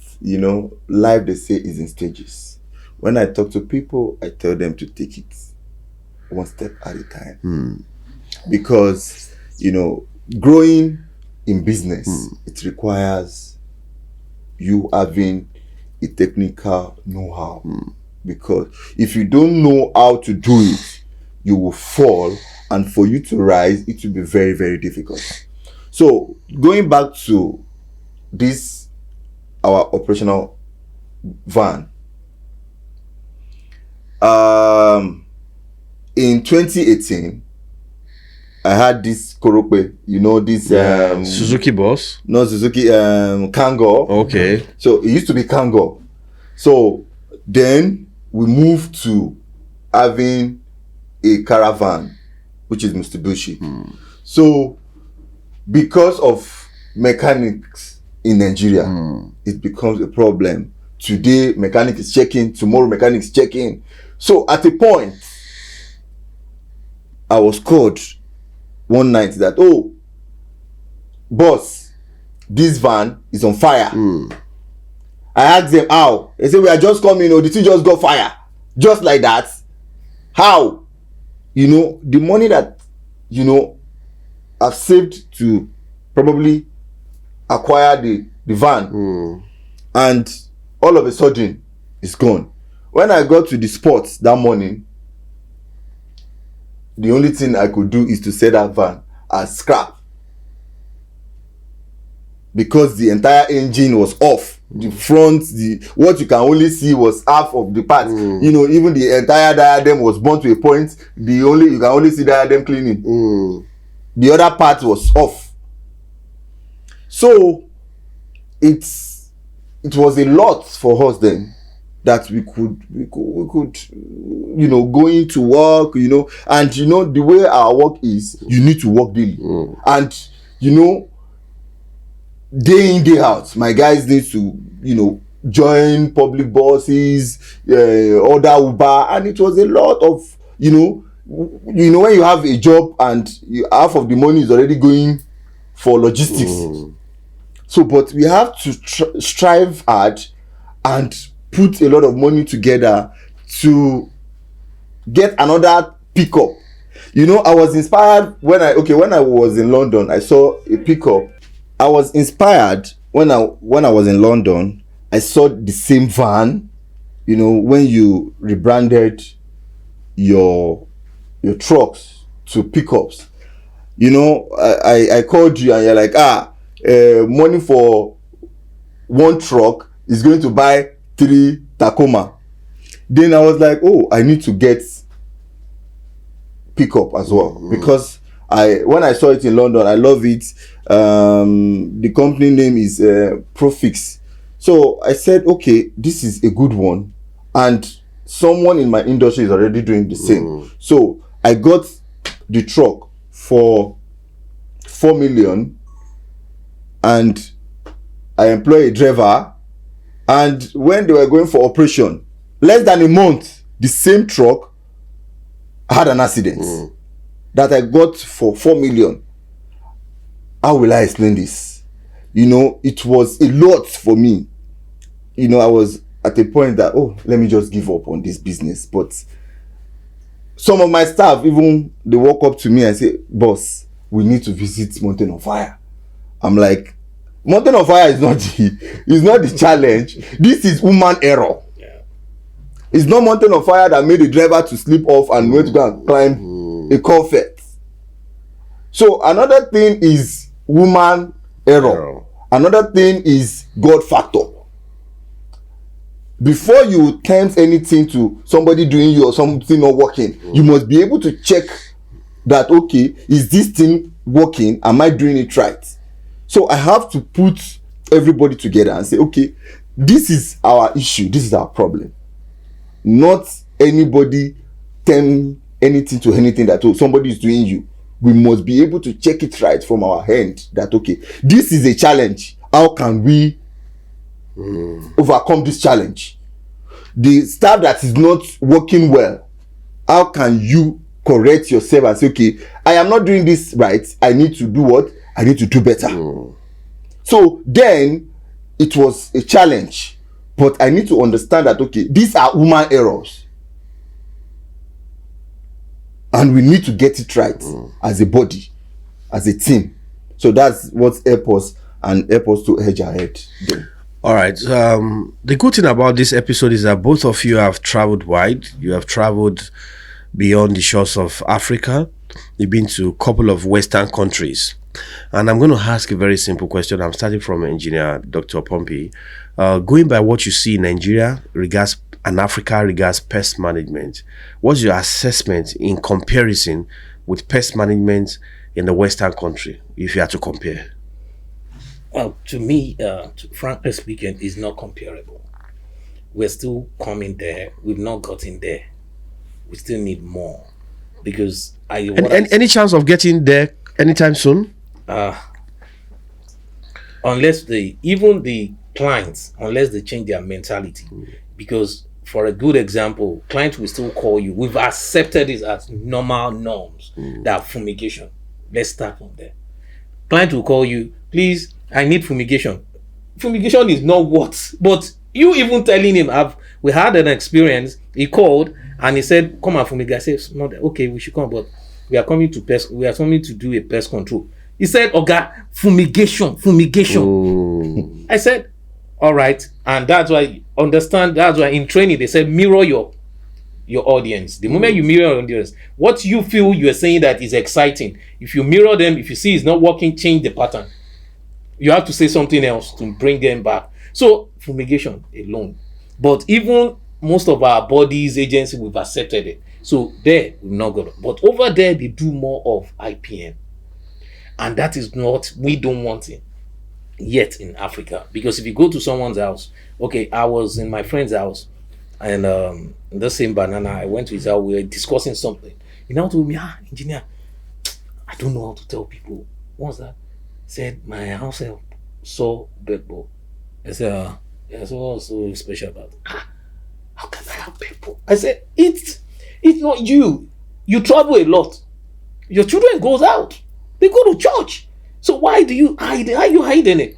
life, they say, is in stages. When I talk to people, I tell them to take it one step at a time. Because, growing in business, it requires you having a technical know-how. Because if you don't know how to do it, you will fall, and for you to rise, it will be very, very difficult. So, going back to this, our operational van, in 2018, I had this Korope, this Suzuki Boss? No, Suzuki Kangol. Okay. So it used to be Kangol. So then we moved to having a caravan, which is Mitsubishi. So because of mechanics in Nigeria, it becomes a problem. Today, mechanic is checking. Tomorrow, mechanic is checking. So at a point, I was called one night that, oh, boss, this van is on fire. I asked them how. They said, we are just coming, the thing just got fire. Just like that. How? The money that, I've saved to probably acquire the van. And all of a sudden, it's gone. When I got to the spot that morning, the only thing I could do is to sell that van as scrap. Because the entire engine was off. The front, what you can only see was half of the part. Even the entire diadem was burnt to a point. You can only see diadem cleaning. The other part was off. So it was a lot for us then, that we could go into work, and the way our work is, you need to work daily. And day in, day out, my guys need to join public buses, order Uber, and it was a lot of when you have a job and half of the money is already going for logistics. So, but we have to strive hard and put a lot of money together to get another pickup. I was inspired when I was in London. I saw a pickup. I was inspired when I was in London. I saw the same van. When you rebranded your trucks to pickups. I called you and you're like, money for one truck is going to buy 3 Tacoma. Then I was like, oh, I need to get pickup as well. Because when I saw it in London, I love it. The company name is Profix. So I said, okay, this is a good one. And someone in my industry is already doing the same. So I got the truck for 4 million. And I employ a driver, and when they were going for operation, less than a month, the same truck had an accident that I got for 4 million. How will I explain this? It was a lot for me. I was at a point that, let me just give up on this business. But some of my staff, even they walk up to me and say, boss, we need to visit Mountain of Fire. I'm like, Mountain of Fire is not the challenge. This is human error. It's not mountain of fire that made the driver to slip off and went to go and climb a culvert. So another thing is human error. Another thing is God factor. Before you tempt anything to somebody doing you or something not working, you must be able to check that, okay, is this thing working? Am I doing it right? So I have to put everybody together and say, okay, this is our issue, this is our problem. Not anybody tell anything to anything that, oh, somebody is doing you. We must be able to check it right from our hand that, okay, this is a challenge. How can we overcome this challenge? The staff that is not working well, how can you correct yourself and say, okay, I am not doing this right. I need to do what? I need to do better. So then it was a challenge, but I need to understand that, okay, these are human errors. And we need to get it right as a body, as a team. So that's what help us to edge ahead. All right. The good thing about this episode is that both of you have traveled wide. You have traveled beyond the shores of Africa. You've been to a couple of Western countries. And I'm going to ask a very simple question. I'm starting from engineer Dr. Pompey. Going by what you see in Nigeria regards and Africa regards pest management, what's your assessment in comparison with pest management in the Western country, if you had to compare? Well, to me, frankly speaking, is not comparable. We're still coming there. We've not gotten there. We still need more. Because any chance of getting there anytime soon? Unless even the clients, unless they change their mentality. Because for a good example, clients will still call you. We've accepted this as normal norms, that fumigation. Let's start from there. Client will call you, please, I need fumigation. Fumigation is not what, but you even telling him, we had an experience. He called and he said, come and fumigate. I said, not okay, we should come, but we are coming to do a pest control. He said, Oga, fumigation. I said, all right, and that's why in training they said mirror your audience. The moment you mirror your audience, what you feel you are saying that is exciting, if you mirror them, if you see it's not working, change the pattern. You have to say something else to bring them back. So fumigation alone. But even most of our bodies agency, we've accepted it. So there we've not got. But over there they do more of IPM, and that is not, we don't want it yet in Africa. Because if you go to someone's house, okay, I was in my friend's house, and in the same banana, I went to his house, we were discussing something. He now told me, engineer, I don't know how to tell people. What's that? He said, my house help saw bedbug. I said, yeah, so what's so special about it? How can I help people? I said, it's not you. You travel a lot. Your children goes out. They go to church. So why do you hide? Are you hiding it?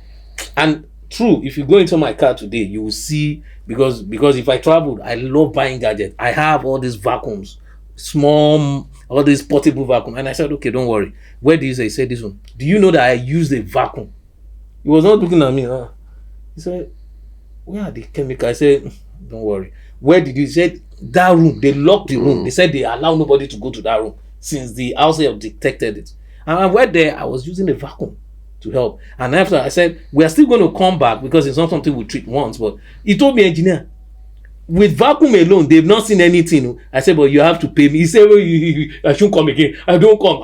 And true, if you go into my car today, you will see, because if I traveled, I love buying gadgets. I have all these vacuums, small, all these portable vacuum. And I said, okay, don't worry. Where do you say? He said this one. Do you know that I used a vacuum? He was not looking at me. He said, where are the chemicals? I said, don't worry. Where did you? He said, that room. They locked the room. They said they allow nobody to go to that room since the house have detected it. And I went there, I was using a vacuum to help. And after I said, we are still going to come back because it's not something we treat once. But he told me, engineer, with vacuum alone, they've not seen anything. I said, but you have to pay me. He said, well, I shouldn't come again. I don't come.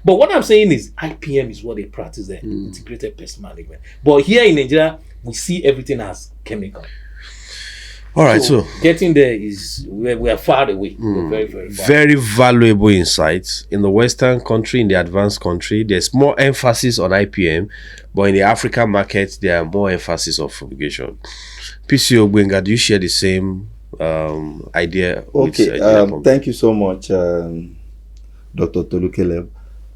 But what I'm saying is IPM is what they practice there, integrated pest management. But here in Nigeria, we see everything as chemical. All right, so getting there is, we are far away. We're very, very far. Very valuable insights. In the Western country, in the advanced country, there's more emphasis on IPM, but in the African market, there are more emphasis on fumigation. PCO Gbenga, do you share the same idea? Okay, thank you so much, Dr. Tolukele.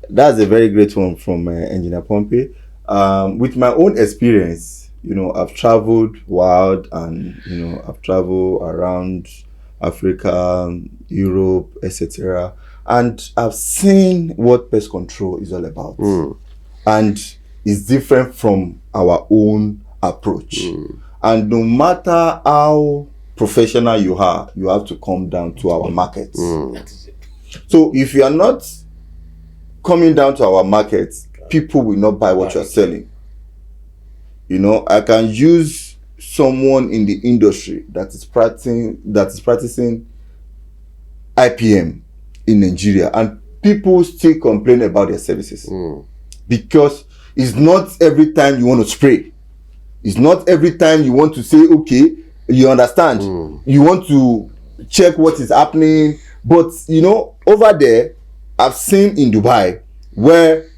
That's a very great one from Engineer Pompey. With my own experience, I've traveled wild, and I've traveled around Africa, Europe, etc. And I've seen what pest control is all about. And it's different from our own approach. And no matter how professional you are, you have to come down to our markets. That is it. So if you are not coming down to our markets, people will not buy what you're selling. You know, I can use someone in the industry that is practicing IPM in Nigeria, and people still complain about their services because it's not every time you want to spray. It's not every time you want to say, okay, you understand. You want to check what is happening. But, you know, over there, I've seen in Dubai where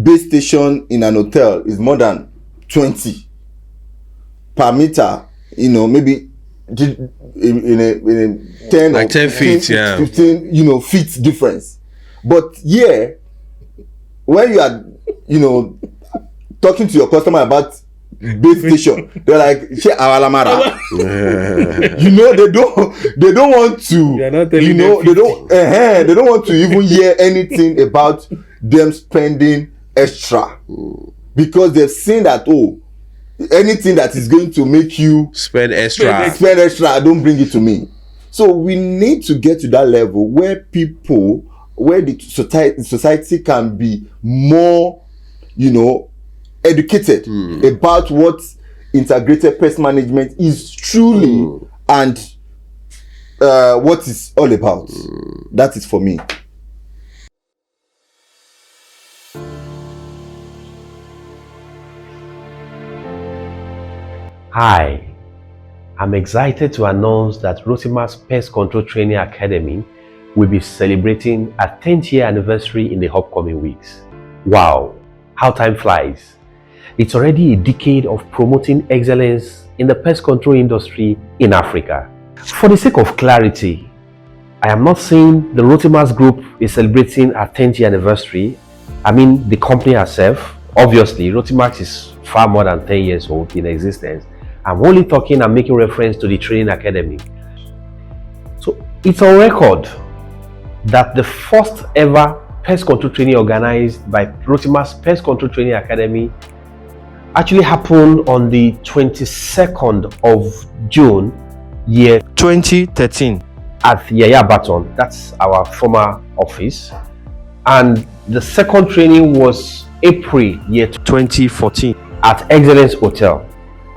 base station in an hotel is more than 20 per meter, you know, maybe in a 10 like or 10 feet, yeah. 15, you know, feet difference. But yeah, when you are, you know, talking to your customer about base station, they're like, "Che awalamara." You know, they don't want to, You're not telling you know, them they don't want to even hear anything about them spending extra because they've seen that, oh, anything that is going to make you Spend extra. don't bring it to me. So we need to get to that level where the society can be more, you know, educated about what integrated pest management is truly and what it's all about. That is for me. Hi, I'm excited to announce that Rotimax Pest Control Training Academy will be celebrating a 10th year anniversary in the upcoming weeks. Wow, how time flies. It's already a decade of promoting excellence in the pest control industry in Africa. For the sake of clarity, I am not saying the Rotimax Group is celebrating a 10th year anniversary. I mean the company herself. Obviously, Rotimax is far more than 10 years old in existence. I'm only talking and making reference to the training academy. So it's on record that the first ever pest control training organized by Rotimax Pest Control Training Academy actually happened on the 22nd of June, year 2013 at Yaya Baton. That's our former office. And the second training was April year 2014 at Excellence Hotel.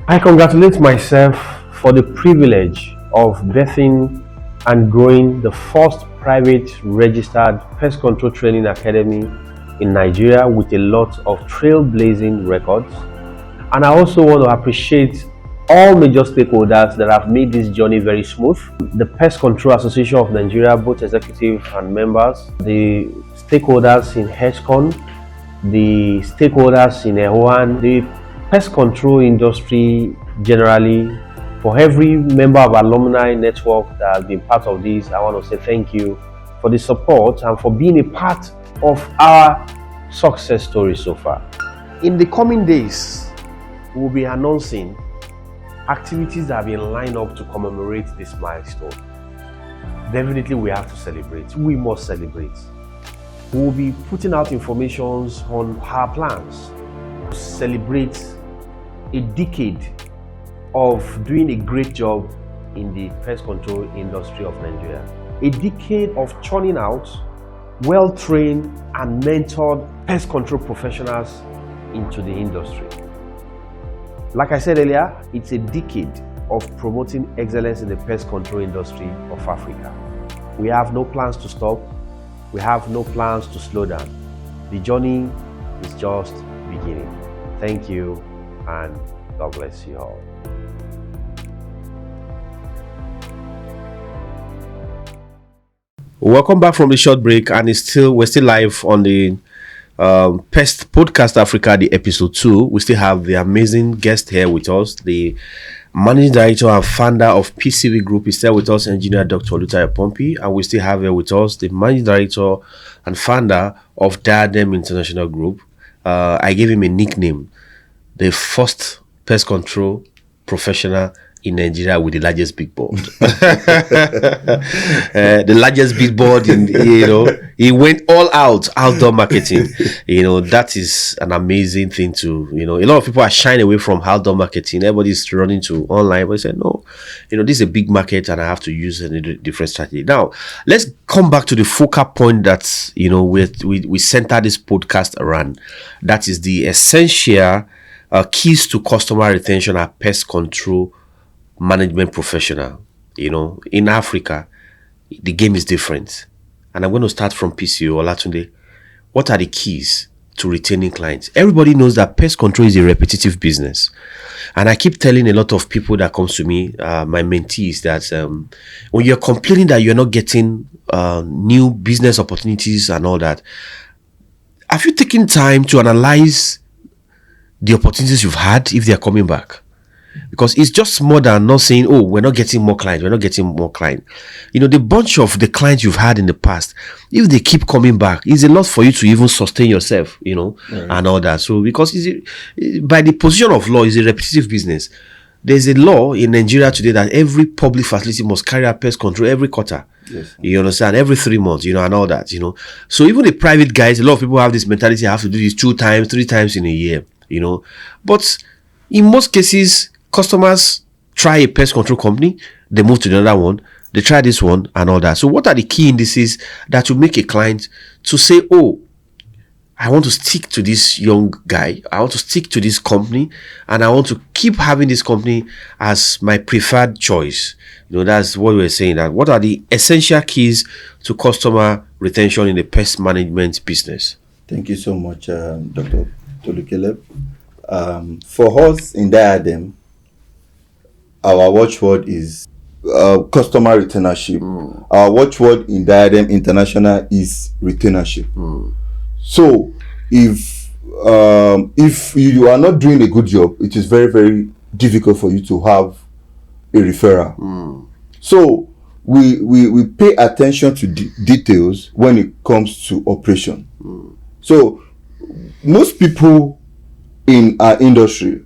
I congratulate myself for the privilege of birthing and growing the first private registered pest control training academy in Nigeria with a lot of trailblazing records. And I also want to appreciate all major stakeholders that have made this journey very smooth. The Pest Control Association of Nigeria, both executive and members, the stakeholders in HESCON, the stakeholders in EHOAN, the pest control industry generally. For every member of our alumni network that has been part of this, I want to say thank you for the support and for being a part of our success story so far. In the coming days, we'll be announcing activities that have been lined up to commemorate this milestone. Definitely we have to celebrate. We must celebrate. We'll be putting out information on our plans to celebrate a decade of doing a great job in the pest control industry of Nigeria. A decade of churning out well-trained and mentored pest control professionals into the industry. Like I said earlier, it's a decade of promoting excellence in the pest control industry of Africa. We have no plans to stop. We have no plans to slow down. The journey is just beginning. Thank you and God bless you all. Welcome back from the short break, and we're still live on the Pest Podcast Africa, the episode 2. We still have the amazing guest here with us, the managing director and founder of PCO Group is still with us, engineer Dr. Olutayo Pompey, and we still have here with us the managing director and founder of Diadem International Group. I gave him a nickname, the first pest control professional in Nigeria with the largest billboard. The largest billboard he went all out outdoor marketing. That is an amazing thing to, a lot of people are shying away from outdoor marketing. Everybody's running to online, but I said, no, this is a big market and I have to use a different strategy. Now, let's come back to the focal point that, we center this podcast around. That is the essential keys to customer retention and pest control management professional. In Africa, the game is different. And I'm going to start from PCO Olatunde. What are the keys to retaining clients? Everybody knows that pest control is a repetitive business. And I keep telling a lot of people that comes to me, my mentees, that when you're complaining that you're not getting new business opportunities and all that, have you taken time to analyze the opportunities you've had if they're coming back? Because it's just more than not saying, oh, we're not getting more clients. The bunch of the clients you've had in the past, if they keep coming back, it's a lot for you to even sustain yourself, and all that. So because by the position of law, it's a repetitive business. There's a law in Nigeria today that every public facility must carry out pest control every quarter. Yes. You understand? Every 3 months, and all that, So even the private guys, a lot of people have this mentality, I have to do this 2 times, 3 times in a year, But in most cases, customers try a pest control company, they move to the other one, they try this one and all that. So what are the key indices that will make a client to say, oh, I want to stick to this young guy, I want to stick to this company, and I want to keep having this company as my preferred choice? That's what we're saying. That what are the essential keys to customer retention in the pest management business? Thank you so much, Dr. Tolukeleb. For us in Diadem, our watchword is customer retainership. Our watchword in Diadem International is retainership. So if you are not doing a good job, it is very, very difficult for you to have a referral. So we pay attention to details when it comes to operation. So most people in our industry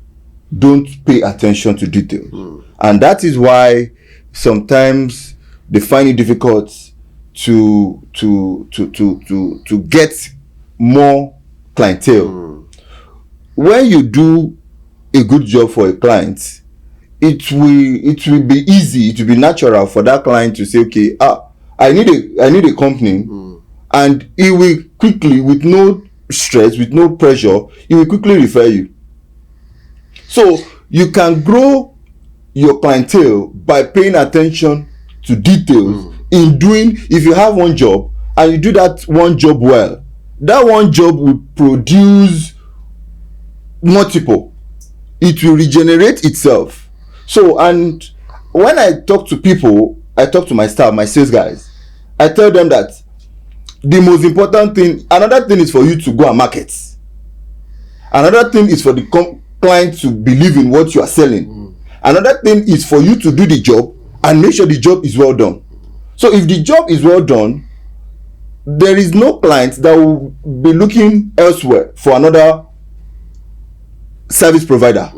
don't pay attention to details, and that is why sometimes they find it difficult to get more clientele. When you do a good job for a client, it will be easy, it will be natural for that client to say, okay, I need a company, and it will quickly, with no stress, with no pressure, it will quickly refer you. So you can grow your clientele by paying attention to details in doing. If you have one job and you do that one job well, that one job will produce multiple. It will regenerate itself. So, and when I talk to people, I talk to my staff, my sales guys, I tell them that the most important thing, another thing is for you to go and market. Another thing is for the client to believe in what you are selling. Another thing is for you to do the job and make sure the job is well done. So if the job is well done, there is no client that will be looking elsewhere for another service provider.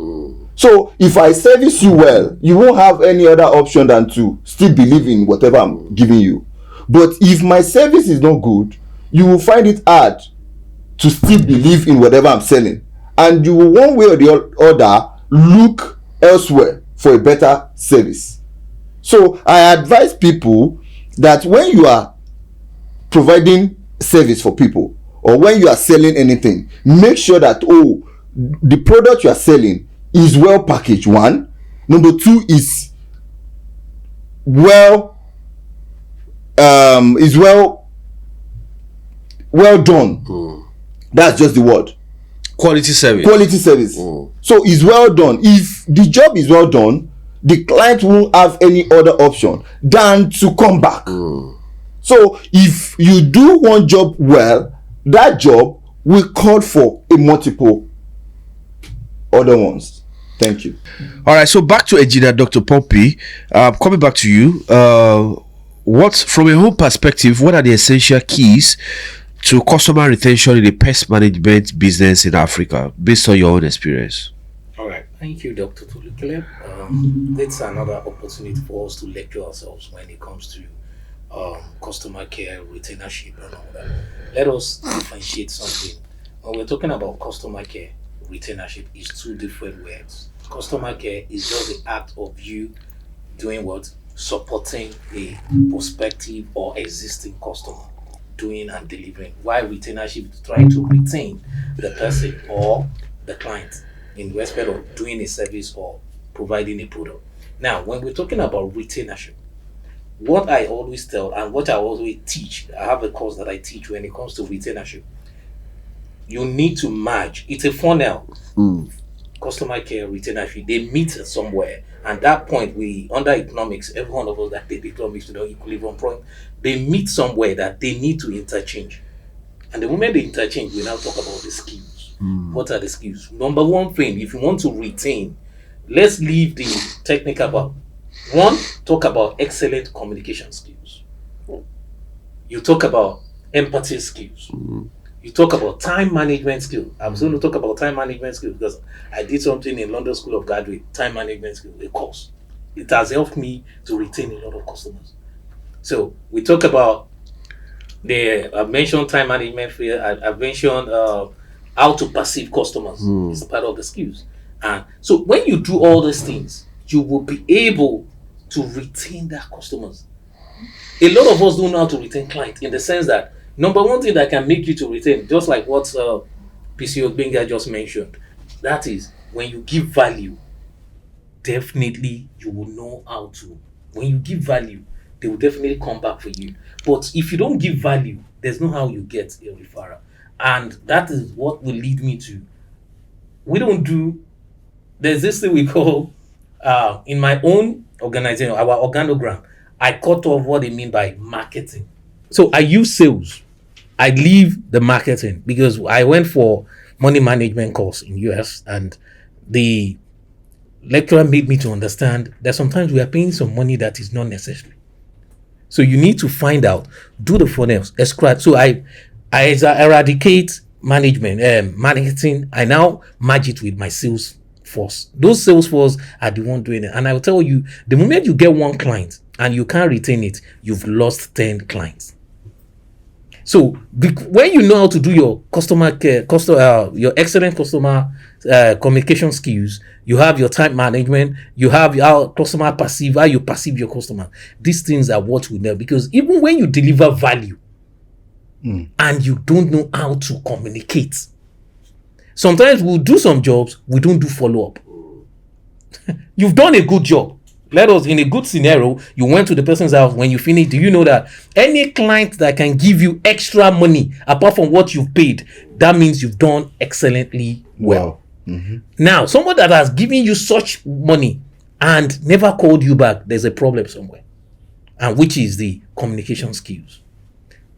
So if I service you well, you won't have any other option than to still believe in whatever I'm giving you. But if my service is not good, you will find it hard to still believe in whatever I'm selling, and you will, one way or the other, look elsewhere for a better service. So I advise people that when you are providing service for people, or when you are selling anything, make sure that the product you are selling is well packaged. One. Number two is well done. That's just the word. Quality service. So it's well done. If the job is well done, the client won't have any other option than to come back. So if you do one job well, that job will call for a multiple other ones. Thank you. All right, so back to engineer Dr. Pompey. Coming back to you, from a home perspective, what are the essential keys to customer retention in the pest management business in Africa, based on your own experience? All right. Thank you, Dr. Tulukele. It's another opportunity for us to lecture ourselves when it comes to customer care, retainership, and all that. Let us differentiate something. When we're talking about customer care, retainership is two different words. Customer care is just the act of you doing what? Supporting a prospective or existing customer, doing and delivering. While retainership is trying to retain the person or the client in respect of doing a service or providing a product. Now, when we're talking about retainership, what I always tell and what I always teach, I have a course that I teach when it comes to retainership. You need to merge. It's a funnel. Customer care, retainership, they meet somewhere. And that point, we under economics, every one of us that take economics to the equilibrium point, they meet somewhere that they need to interchange. And the moment they interchange, we now talk about the skills. What are the skills? Number one thing, if you want to retain, let's leave the technical part. One, talk about excellent communication skills. You talk about empathy skills. You talk about time management skills. I'm going to talk about time management skills because I did something in London School of Graduate, time management skills, a course. It has helped me to retain a lot of customers. So we talk about I've mentioned time management. I've mentioned how to perceive customers. It's part of the skills. And so when you do all these things, you will be able to retain their customers. A lot of us don't know how to retain clients in the sense that number one thing that can make you to retain, just like what PCO Gbenga just mentioned, that is when you give value, definitely you will know how to. When you give value, they will definitely come back for you. But if you don't give value, there's no how you get a referral. And that is what will lead me to, there's this thing we call, in my own organization, our organogram, I cut off what they mean by marketing. So I use sales. I leave the marketing because I went for money management course in US and the lecturer made me to understand that sometimes we are paying some money that is not necessary. So you need to find out, do the funnels, extract. So I eradicate marketing. I now merge it with my sales force. Those sales force are the one doing it. And I will tell you, the moment you get one client and you can't retain it, you've lost 10 clients. So when you know how to do your customer care, your excellent customer communication skills, you have your time management, you have how customer perceive, how you perceive your customer. These things are what we know, because even when you deliver value and you don't know how to communicate, sometimes we'll do some jobs, we don't do follow-up. You've done a good job. Let us, in a good scenario, you went to the person's house. When you finish, do you know that any client that can give you extra money apart from what you've paid, that means you've done excellently well. Now, someone that has given you such money and never called you back, there's a problem somewhere, and which is the communication skills.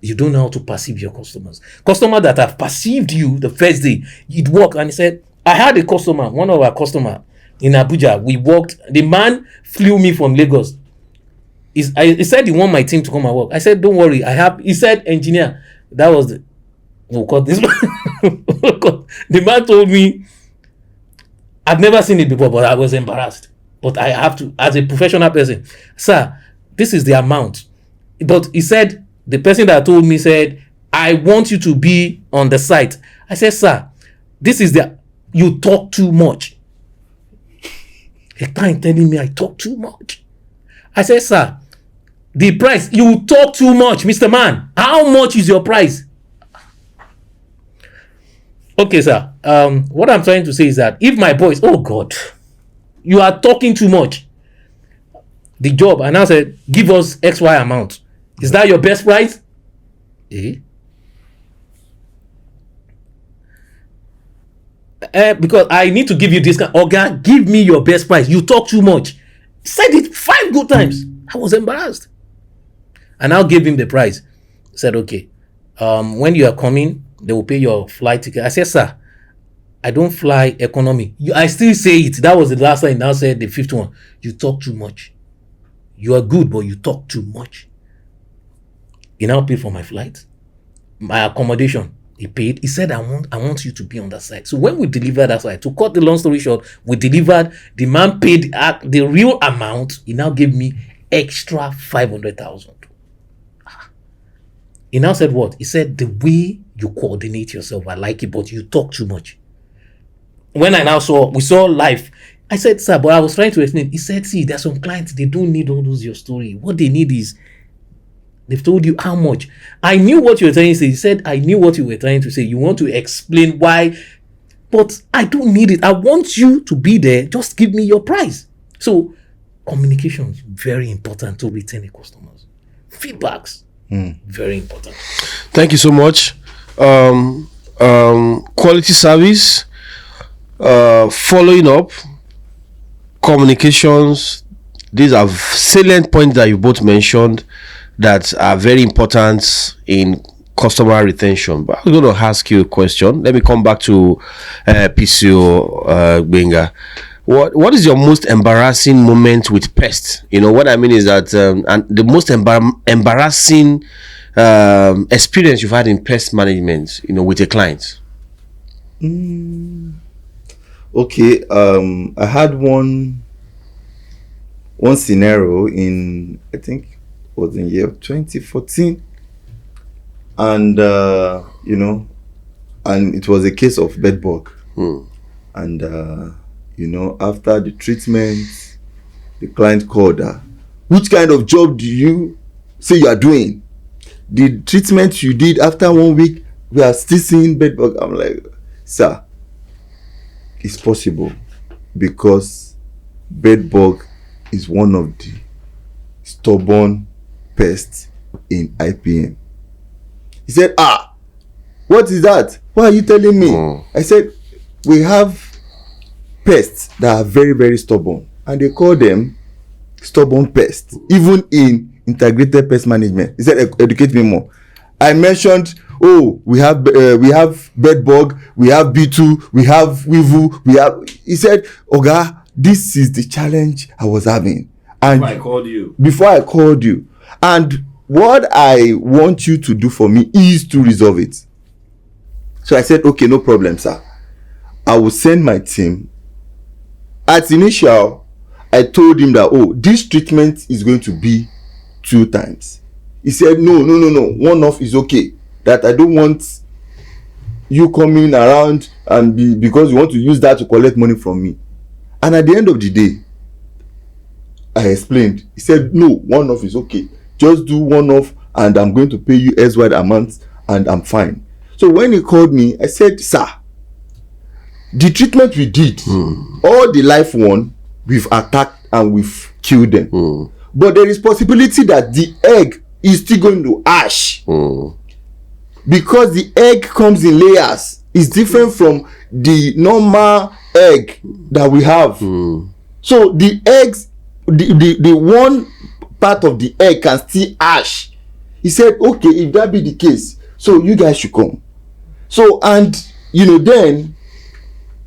You don't know how to perceive your customers. Customers that have perceived you the first day, it worked, and he said, I had a customer, one of our customers, in Abuja. We worked. The man flew me from Lagos. He said he want my team to come and work. I said, don't worry. He said, engineer. That was the. We'll cut this one. The man told me, I've never seen it before, but I was embarrassed. But I have to, as a professional person, sir, this is the amount. But he said, the person that told me said, I want you to be on the site. I said, sir, this is you talk too much. A client telling me I talk too much. I said, sir, the price, you talk too much, Mr. Man. How much is your price? Okay, sir. What I'm trying to say is that if my boys, oh God, you are talking too much. The job, and I said, give us XY amount. Is that your best price? Because I need to give you discount. Okay, give me your best price. You talk too much. Said it 5 good times. I was embarrassed. And I gave him the price. Said, okay, when you are coming, they will pay your flight ticket. I said, sir, I don't fly economy. I still say it. That was the last time. Now said the 5th one. You talk too much. You are good, but you talk too much. You now pay for my flight, my accommodation. He paid. He said, I want you to be on that side. So when we delivered that side, to cut the long story short, we delivered. The man paid the real amount. He now gave me extra 500,000. He now said what? He said, the way you coordinate yourself, I like it, but you talk too much. When we saw live, I said, sir, but I was trying to explain. He said, see, there's some clients, they don't need all those your story. What they need is, they've told you how much. I knew what you were trying to say. He said, I knew what you were trying to say. You want to explain why, but I don't need it. I want you to be there. Just give me your price. So communication is very important to retain the customers. Feedbacks, very important. Thank you so much. Quality service, following up, communications. These are salient points that you both mentioned that are very important in customer retention. But I'm going to ask you a question. Let me come back to PCO Gbenga. What is your most embarrassing moment with Pest? You know what I mean is that and the most embarrassing experience you've had in pest management, you know, with a client. Okay, I had one scenario in, I think it was in year 2014, and you know, and it was a case of bed bug. And you know, after the treatment, the client called her. Which kind of job do you say you are doing? The treatment you did, after 1 week, we are still seeing bed bug. I'm like, sir, it's possible, because bed bug is one of the stubborn pests in IPM. He said, what is that? Why are you telling me? I said, we have pests that are very, very stubborn, and they call them stubborn pests, even in integrated pest management. He said, educate me more. I mentioned, we have bed bug, we have beetle, we have weevil, he said, Oga, this is the challenge I was having. And before I called you. And what I want you to do for me is to resolve it. So I said, okay, no problem, sir. I will send my team. At initial, I told him that, this treatment is going to be 2 times. He said, no, 1 off is okay. That I don't want you coming around and because you want to use that to collect money from me. And at the end of the day, I explained. He said, no, 1 off is okay. Just do 1 off and I'm going to pay you X wide amount and I'm fine. So when he called me, I said, sir, the treatment we did, all the live one, we've attacked and we've killed them. But there is possibility that the egg is still going to ash. Because the egg comes in layers. It's different from the normal egg that we have. So the eggs, the one part of the egg can still ash. He said, okay, if that be the case, so you guys should come. So, and you know, then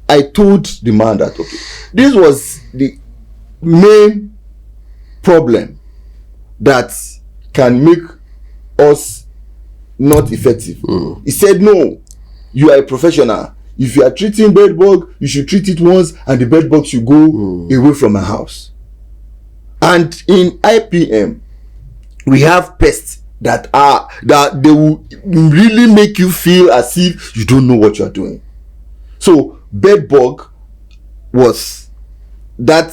I told the man that, okay, this was the main problem that can make us not effective. He said, no, you are a professional. If you are treating bed bug, you should treat it once and the bed bug should go away from my house. And in IPM, we have pests that they will really make you feel as if you don't know what you are doing. So bed bug was that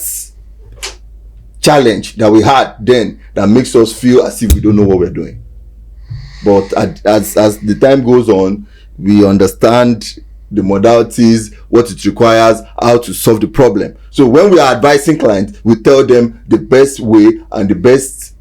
challenge that we had then that makes us feel as if we don't know what we're doing. But as the time goes on, we understand the modalities, what it requires, how to solve the problem. So when we are advising clients, we tell them the best way and the best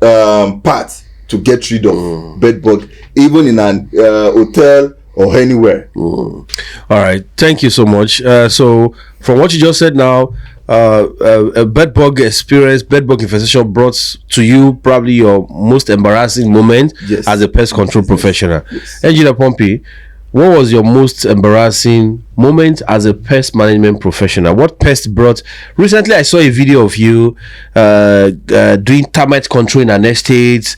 path to get rid of bed bug, even in an hotel or anywhere. All right, thank you so much. So from what you just said now, a bed bug experience, bed bug infestation brought to you probably your most embarrassing moment as a pest control professional. Engineer Pompey, what was your most embarrassing moment as a pest management professional? What pest brought? Recently, I saw a video of you doing termite control in an estate,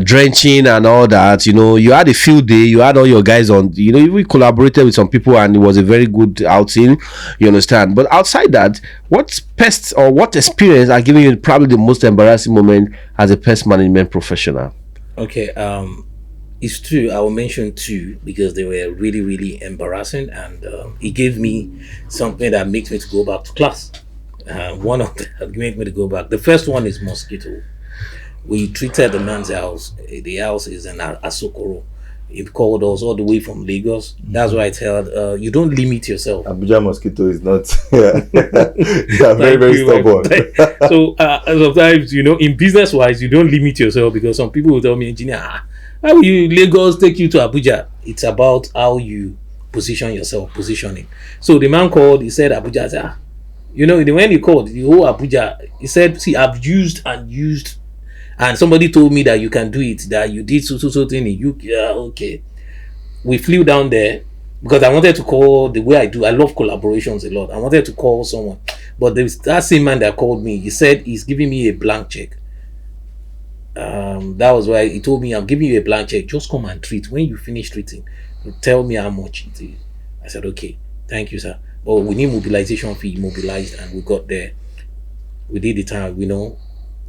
drenching and all that. You know, you had a field day. You had all your guys on. You know, we collaborated with some people, and it was a very good outing. You understand? But outside that, what pests or what experience are giving you probably the most embarrassing moment as a pest management professional? Okay, it's true. I will mention two because they were really, really embarrassing, and it gave me something that makes me to go back to class. One of them that made me to go back. The first one is mosquito. We treated the man's house. The house is in Asokoro. He called us all the way from Lagos. That's why I tell you don't limit yourself. Abuja mosquito is not. They are very, very stubborn. So sometimes, you know, in business wise, you don't limit yourself because some people will tell me, engineer, how will you Lagos take you to Abuja? It's about how you position yourself, positioning. So the man called, he said Abuja. I said, you know, when he called, the whole Abuja, he said, see, I've used, and somebody told me that you can do it, that you did so thing in UK. Yeah, okay. We flew down there because I wanted to call the way I do. I love collaborations a lot. I wanted to call someone, but there's that same man that called me. He said he's giving me a blank check. That was why he told me, I'm giving you a blank check. Just come and treat. When you finish treating, tell me how much it is. I said, okay, thank you, sir. But we need mobilization fee. Mobilized, and we got there. We did the time. We know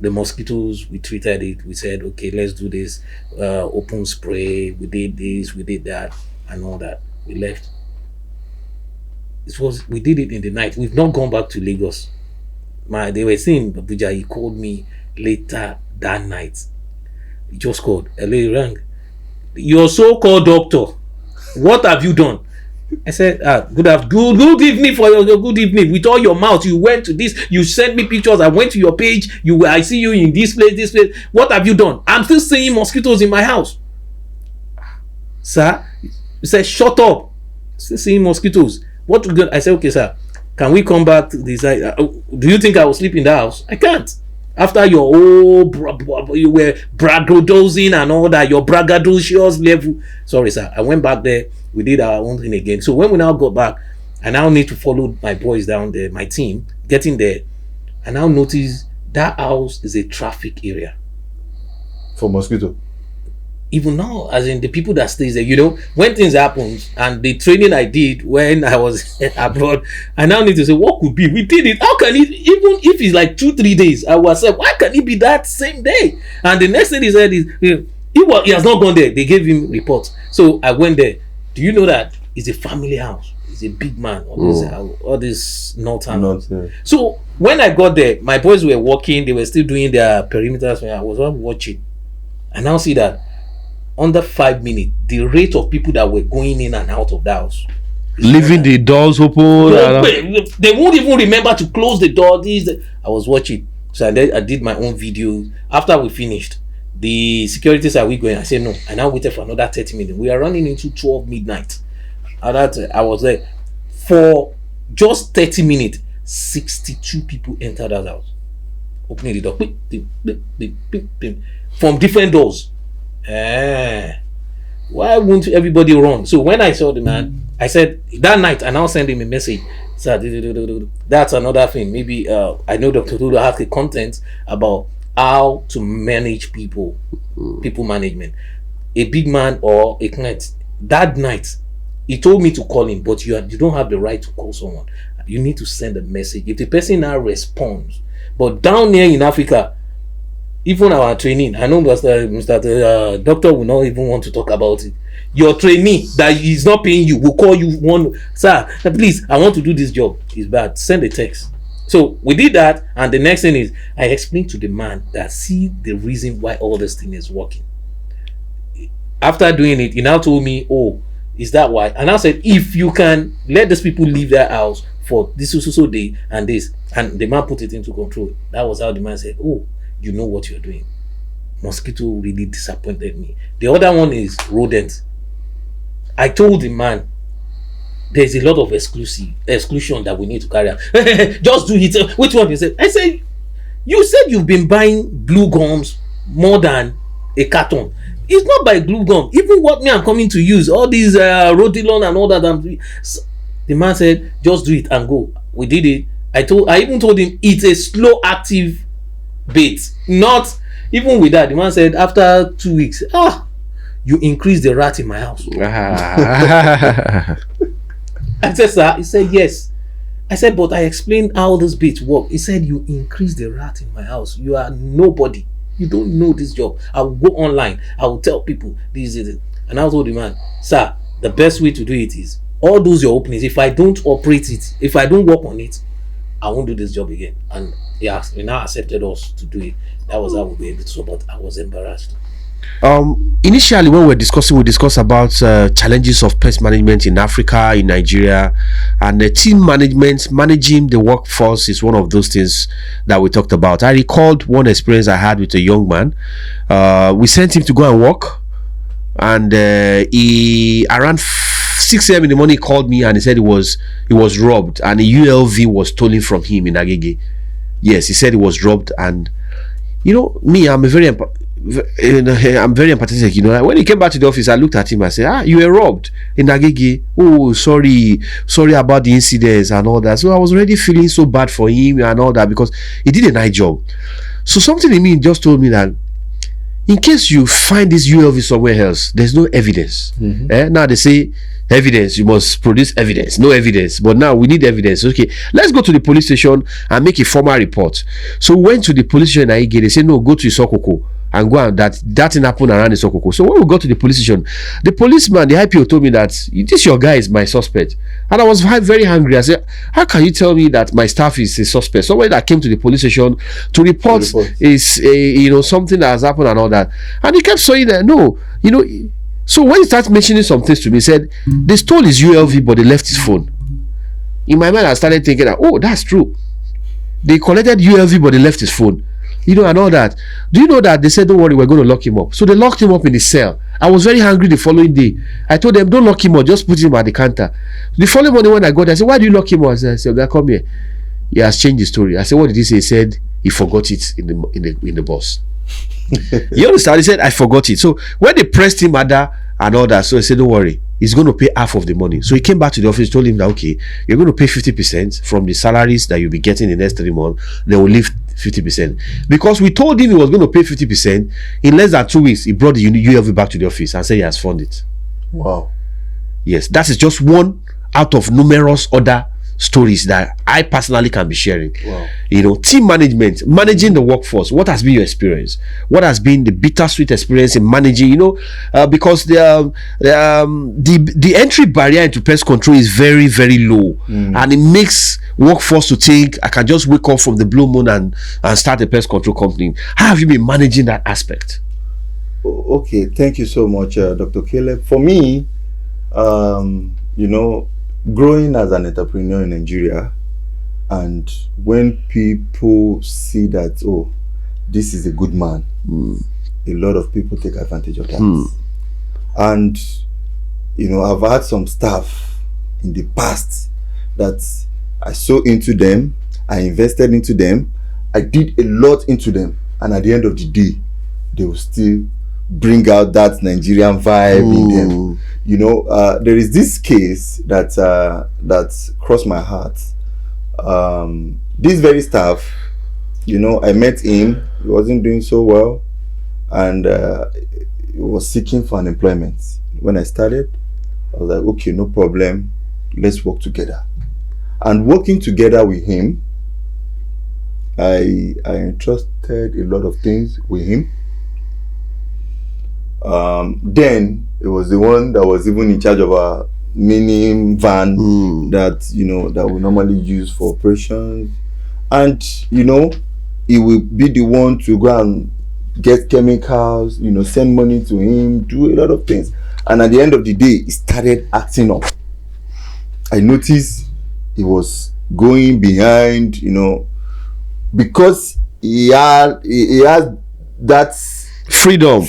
the mosquitoes. We treated it. We said, okay, let's do this. Open spray. We did this. We did that, and all that. We left. We did it in the night. We've not gone back to Lagos. They were saying Abuja. He called me later that night. He just called. LA rang. Your so-called doctor, what have you done? I said, good evening for your good evening. With all your mouth, you went to this, you sent me pictures, I went to your page, I see you in this place. What have you done? I'm still seeing mosquitoes in my house. Sir, he said, shut up. Still seeing mosquitoes. What we got? I said, okay, sir, can we come back to this? Do you think I will sleep in the house? I can't. After your you were braggadosing and all that, your braggadocious level. Sorry, sir. I went back there. We did our own thing again. So when we now got back, I now need to follow my boys down there, my team, getting there. I now notice that house is a traffic area. For mosquito? Even now, as in the people that stays there, you know, when things happen, and the training I did when I was abroad, I now need to say, what could be? We did it. How can it, even if it's like 2-3 days, I was like, why can it be that same day? And the next thing he said is, he has not gone there. They gave him reports. So I went there. Do you know that it's a family house? He's a big man. All this northern. So when I got there, my boys were working. They were still doing their perimeters. I was watching. I now see that under 5 minutes, the rate of people that were going in and out of the house, leaving the doors open. They won't even remember to close the door. I was watching. So I did my own video. After we finished, the security said, are we going? I said no. I now waited for another 30 minutes. We are running into 12 midnight. I was there for just 30 minutes. 62 people entered that house, opening the door from different doors. Why won't everybody run? So when I saw the man, I said that night, I now send him a message. Sir, that's another thing. Maybe I know Dr. Tulu has the content about how to manage people management. A big man or a client. That night, he told me to call him, but you don't have the right to call someone. You need to send a message. If the person now responds, but down here in Africa, even our training, I know Mr. Doctor will not even want to talk about it. Your trainee that is not paying you will call you one, sir, please, I want to do this job. It's bad. Send a text. So we did that, and the next thing is I explained to the man that see the reason why all this thing is working. After doing it, he now told me, oh, is that why? And I said, if you can let these people leave their house for this so day and this, and the man put it into control. That was how the man said, oh, you know what you're doing. Mosquito really disappointed me. The other one is rodent. I told the man there's a lot of exclusion that we need to carry out. Just do it. Which one? He said, I said, you said you've been buying blue gums more than a carton. It's not by glue gum. Even what me I'm coming to use, all these Rodilon and all that. The man said, just do it and go. We did it. I even told him it's a slow active bait. Not even with that. The man said after 2 weeks, you increase the rat in my house. I said, sir. He said, yes. I said, but I explained how this bait work. He said, you increase the rat in my house. You are nobody. You don't know this job. I will go online. I will tell people this is it. And I told the man, sir, the best way to do it is all those your openings. If I don't operate it, if I don't work on it, I won't do this job again. And he now accepted us to do it. That was how we were able to. But I was embarrassed. Initially, when we discussed about challenges of pest management in Africa, in Nigeria, and team management. Managing the workforce is one of those things that we talked about. I recalled one experience I had with a young man. We sent him to go and work, and he around 6 a.m. in the morning he called me and he said he was robbed and a ULV was stolen from him in Agege. Yes, he said he was robbed, and me, I'm very empathetic. When he came back to the office, I looked at him. I said, you were robbed in Agege. Oh, sorry about the incidents and all that. So I was already feeling so bad for him and all that because he did a nice job. So something in me just told me that in case you find this ULV somewhere else, there's no evidence. Now they say evidence, you must produce evidence. No evidence, but now we need evidence. Okay, let's go to the police station and make a formal report. So we went to the police station in Agege. They said, no, go to Isokoko and go and that thing happened around Isokoko. So when we got to the police station, the policeman, the IPO told me that this your guy is my suspect. And I was very angry. I said, how can you tell me that my staff is a suspect? Somebody that came to the police station to report is something that has happened and all that. And he kept saying that no, so when he started mentioning some things to me, he said they stole his ULV but they left his phone. In my mind I started thinking that, oh, that's true. They collected ULV but they left his phone. And all that. Do you know that they said, don't worry, we're going to lock him up? So they locked him up in the cell. I was very hungry the following day. I told them, don't lock him up, just put him at the counter. The following morning when I got there, I said, why do you lock him up? I said, okay, come here. He has changed the story. I said, what did he say? He said he forgot it in the bus. You understand? He said, I forgot it. So when they pressed him and all that, so he said, don't worry, he's going to pay half of the money. So he came back to the office, told him that, okay, you're going to pay 50% from the salaries that you'll be getting in the next 3 months. They will leave 50%. Because we told him he was going to pay 50%. In less than 2 weeks, he brought the ULV back to the office and said he has found it. Wow. Yes, that is just one out of numerous other stories that I personally can be sharing. Wow. Team management, managing the workforce. What has been your experience? What has been the bittersweet experience in managing? Because the entry barrier into pest control is very, very low, and it makes workforce to think I can just wake up from the blue moon and start a pest control company. How have you been managing that aspect? Okay, thank you so much, Dr. Caleb. For me, growing as an entrepreneur in Nigeria, and when people see that, oh, this is a good man, a lot of people take advantage of that. And I've had some staff in the past that I saw into them, I invested into them, I did a lot into them, and at the end of the day, they will still bring out that Nigerian vibe in them. There is this case that crossed my heart. This very staff, I met him. He wasn't doing so well, and he was seeking for unemployment. When I started, I was like, okay, no problem. Let's work together. And working together with him, I entrusted a lot of things with him. Then it was the one that was even in charge of a mini van that we normally use for operations, and he will be the one to go and get chemicals, send money to him, do a lot of things. And at the end of the day, he started acting up. I noticed he was going behind, because he had that freedom.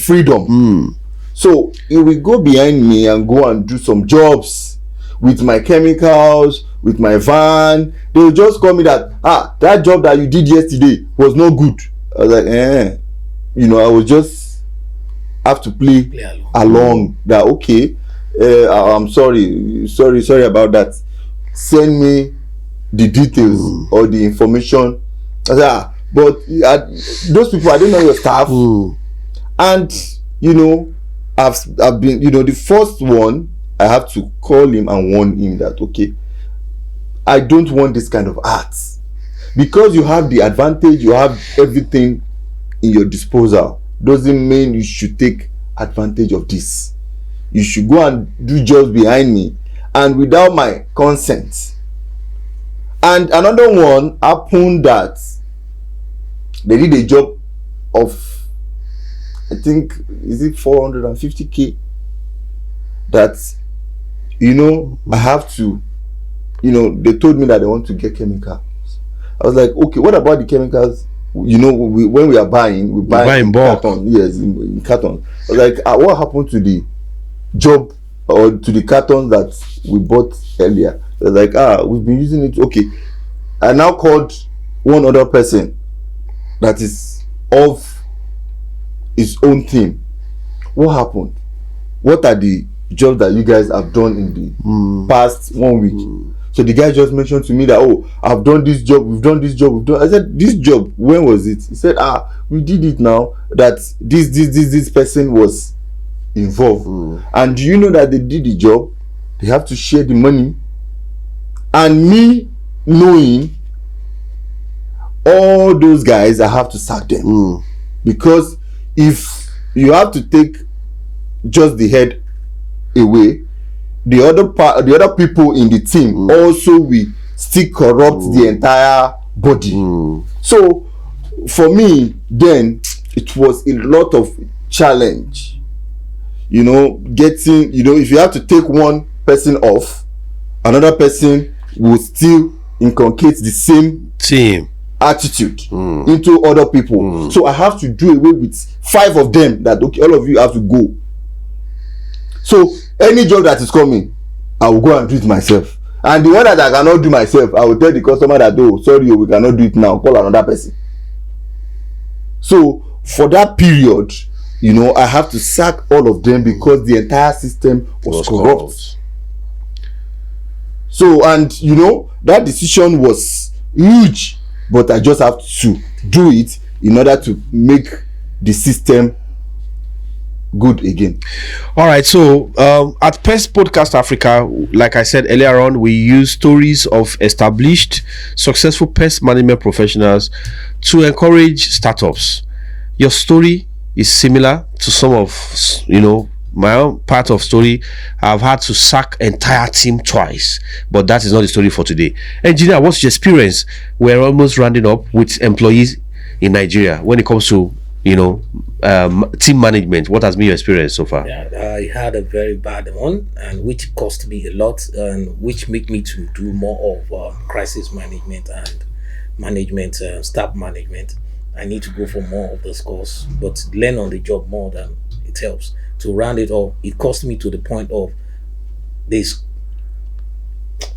So he will go behind me and go and do some jobs with my chemicals, with my van. They will just call me that job that you did yesterday was no good. I was like, I was just have to play along. That okay, I'm sorry about that. Send me the details or the information. I said, but those people, I don't know your staff, and you know, I've been, you know, the first one, I have to call him and warn him that okay, I don't want this kind of art, because you have the advantage, you have everything in your disposal, doesn't mean you should take advantage of this. You should go and do jobs behind me and without my consent. And another one happened that they did a job of, I think, is it 450k, that, you know, I have to, you know, they told me that they want to get chemicals. I was like, okay, what about the chemicals? You know, when we are buying, we buy in bulk. Carton. Yes, in carton. I was like, what happened to the job or to the cartons that we bought earlier? I was like, we've been using it. Okay. I now called one other person that is of his own team. What happened? What are the jobs that you guys have done in the past 1 week? So the guy just mentioned to me that, oh, I've done this job, we've done this job, we've done. I said, this job, when was it? He said, we did it now, that this person was involved. And do you know that they did the job? They have to share the money. And me knowing all those guys, I have to sack them. Because if you have to take just the head away, the other people in the team also will still corrupt the entire body. So for me, then it was a lot of challenge, you know, getting, you know, if you have to take one person off, another person will still inculcate the same team attitude into other people. So I have to do away with 5 of them, that okay, all of you have to go. So any job that is coming, I will go and do it myself. And the one that I cannot do myself, I will tell the customer that, oh, sorry, we cannot do it now, call another person. So for that period, you know, I have to sack all of them because the entire system was corrupt. So, and you know, that decision was huge, but I just have to do it in order to make the system good again. All right, so at Pest Podcast Africa, like I said earlier on, we use stories of established successful pest management professionals to encourage startups. Your story is similar to some of, you know, my own part of story. I've had to sack entire team twice, but that is not the story for today. Engineer, what's your experience? We're almost rounding up with employees in Nigeria when it comes to, you know, team management. What has been your experience so far? Yeah, I had a very bad one, and which cost me a lot, and which made me to do more of crisis management and management, staff management. I need to go for more of this course, but learn on the job more than it helps. To round it off, it cost me to the point of this.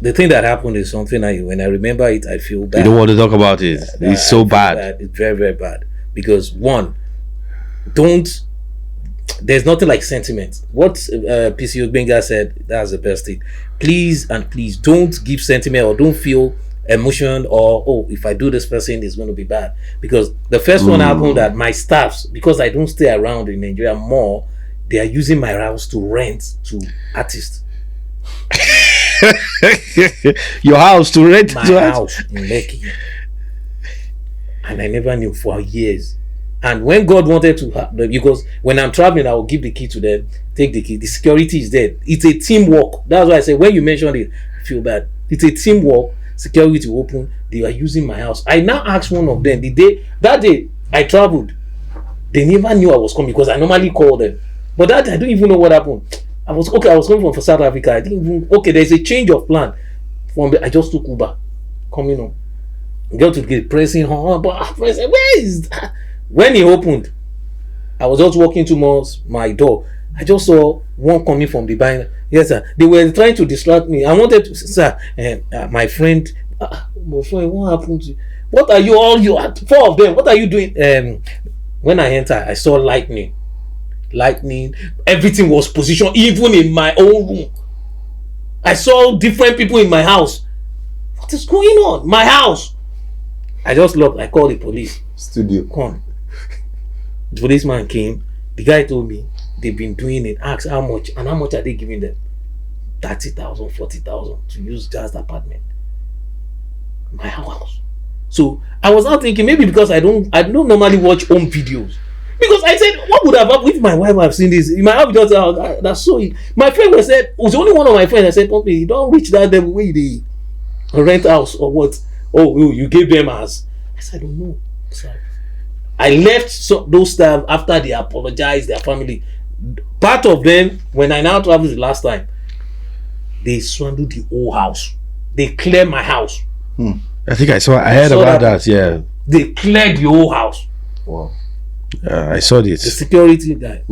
The thing that happened is something when I remember it, I feel bad. You don't want to talk about it. It's so bad. It's very, very bad. Because one, there's nothing like sentiment. What PCO Gbenga said, that's the best thing. Please don't give sentiment, or don't feel emotion, or oh, if I do this person, it's going to be bad. Because the first one happened that my staffs, because I don't stay around in Nigeria more, they are using my house to rent to artists. Your house to rent my to house in Lekki. And I never knew for years. And when God wanted to, because when I'm traveling, I will give the key to them, take the key. The security is there. It's a teamwork. That's why I say, when you mentioned it, I feel bad. It's a teamwork. Security open. They are using my house. I now asked one of them, that day I traveled, they never knew I was coming, because I normally call them. But that I don't even know what happened. I was coming from South Africa. I didn't even, there's a change of plan. I just took Uber, coming on. Go to the pressing horn, but where is that? When he opened, I was just walking towards my door. I just saw one coming from the behind. Yes, sir. They were trying to distract me. I wanted to, sir, my friend, what happened to you? What are you, 4 of them, what are you doing? When I entered, I saw lightning. lightning. Everything was positioned, even in my own room. I saw different people in my house. What is going on? My house. I just looked. I called the police. Studio. Come on. The policeman came. The guy told me they've been doing it. Asked how much, and how much are they giving them? 30,000, 40,000 to use just the apartment. My house. So I was now thinking, maybe because I don't normally watch home videos. Because I said, what would have happened if my wife have seen this? My wife just that saw it. My friend was said, it was only one of my friends that said, Pompey, you don't reach that level where they rent house or what? Oh, you gave them as. I said, I don't know. So I left those staff after they apologized, their family. Part of them, when I now traveled the last time, they swindled the whole house. They cleared my house. I think I heard about that. Yeah. They cleared the whole house. Wow. I saw this. The security guy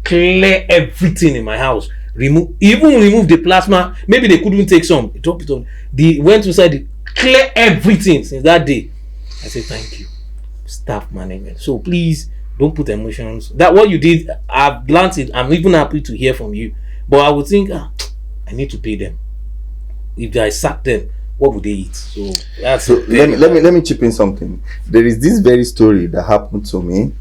clear everything in my house. Remove the plasma. Maybe they couldn't take some. Drop it on. They went inside. Clear everything since that day. I said thank you, staff management. So please don't put emotions. That what you did, I've learned it. I'm even happy to hear from you. But I would think I need to pay them. If I sack them, what would they eat? So that's so let me chip in something. There is this very story that happened to me.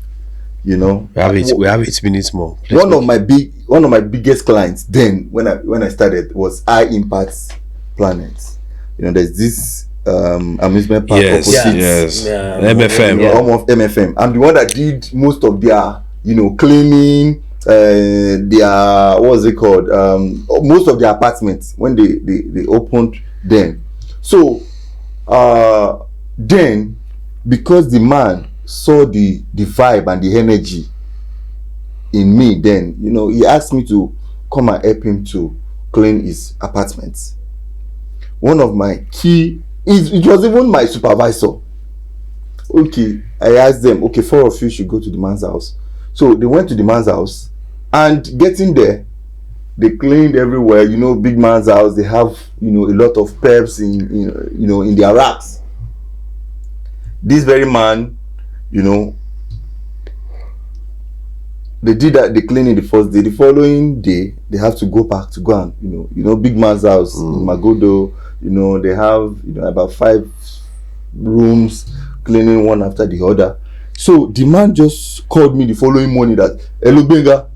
You know, we have 8 minutes more. One of my biggest clients then when I started was High Impact Planet. You know, there's this amusement park opposite. MFM. Almost MFM. I'm the one that did most of their, cleaning, their, what's it called? Most of their apartments when they opened then. So then, because the man saw the vibe and the energy in me, then he asked me to come and help him to clean his apartment. One of my key, it was even my supervisor. Okay, I asked them, okay, 4 of you should go to the man's house. So they went to the man's house, and getting there, they cleaned everywhere. Big man's house, they have a lot of peps in their racks. This very man, they did that, they cleaned it the first day. The following day, they have to go back to go and big man's house in Magodo. They have about 5 rooms, cleaning one after the other. So the man just called me the following morning that, hello Gbenga,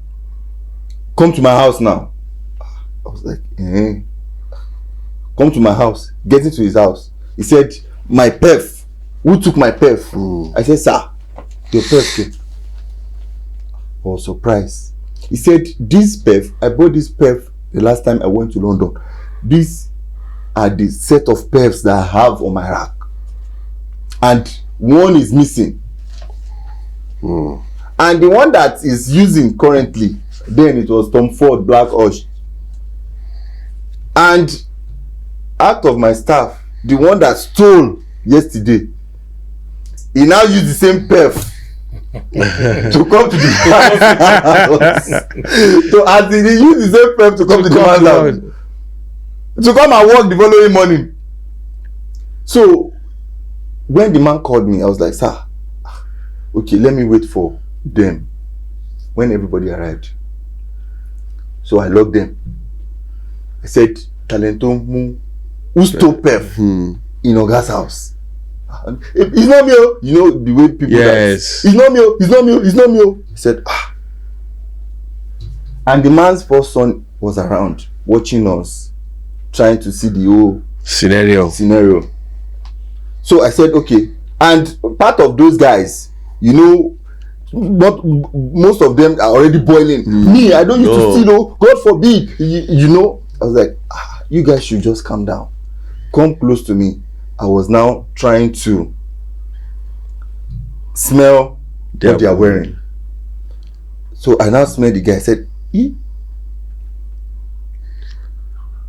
come to my house now. I was like, come to my house. Getting to his house, he said, my perf. Who took my perf? I said, sir, your perf came. I was surprised. He said, this perf, I bought this perf the last time I went to London. These are the set of perfs that I have on my rack, and one is missing. And the one that is using currently, then it was Tom Ford Black Osh. And out of my staff, the one that stole yesterday, he now used the same perf to come to the house. So as he used the same perf to come to the man's house, to come and work the following morning. So when the man called me, I was like, sir, okay, let me wait for them when everybody arrived. So I locked them. I said, Talentum mu who stole perf in Oga's house. It's not me, the way people yes. It's not me. He said, And the man's first son was around watching us, trying to see the whole scenario. So I said, okay. And part of those guys, not most of them are already boiling. Me, I don't used to steal. God forbid. I was like, you guys should just calm down. Come close to me. I was now trying to smell what they are wearing. So I now smelled the guy. I said,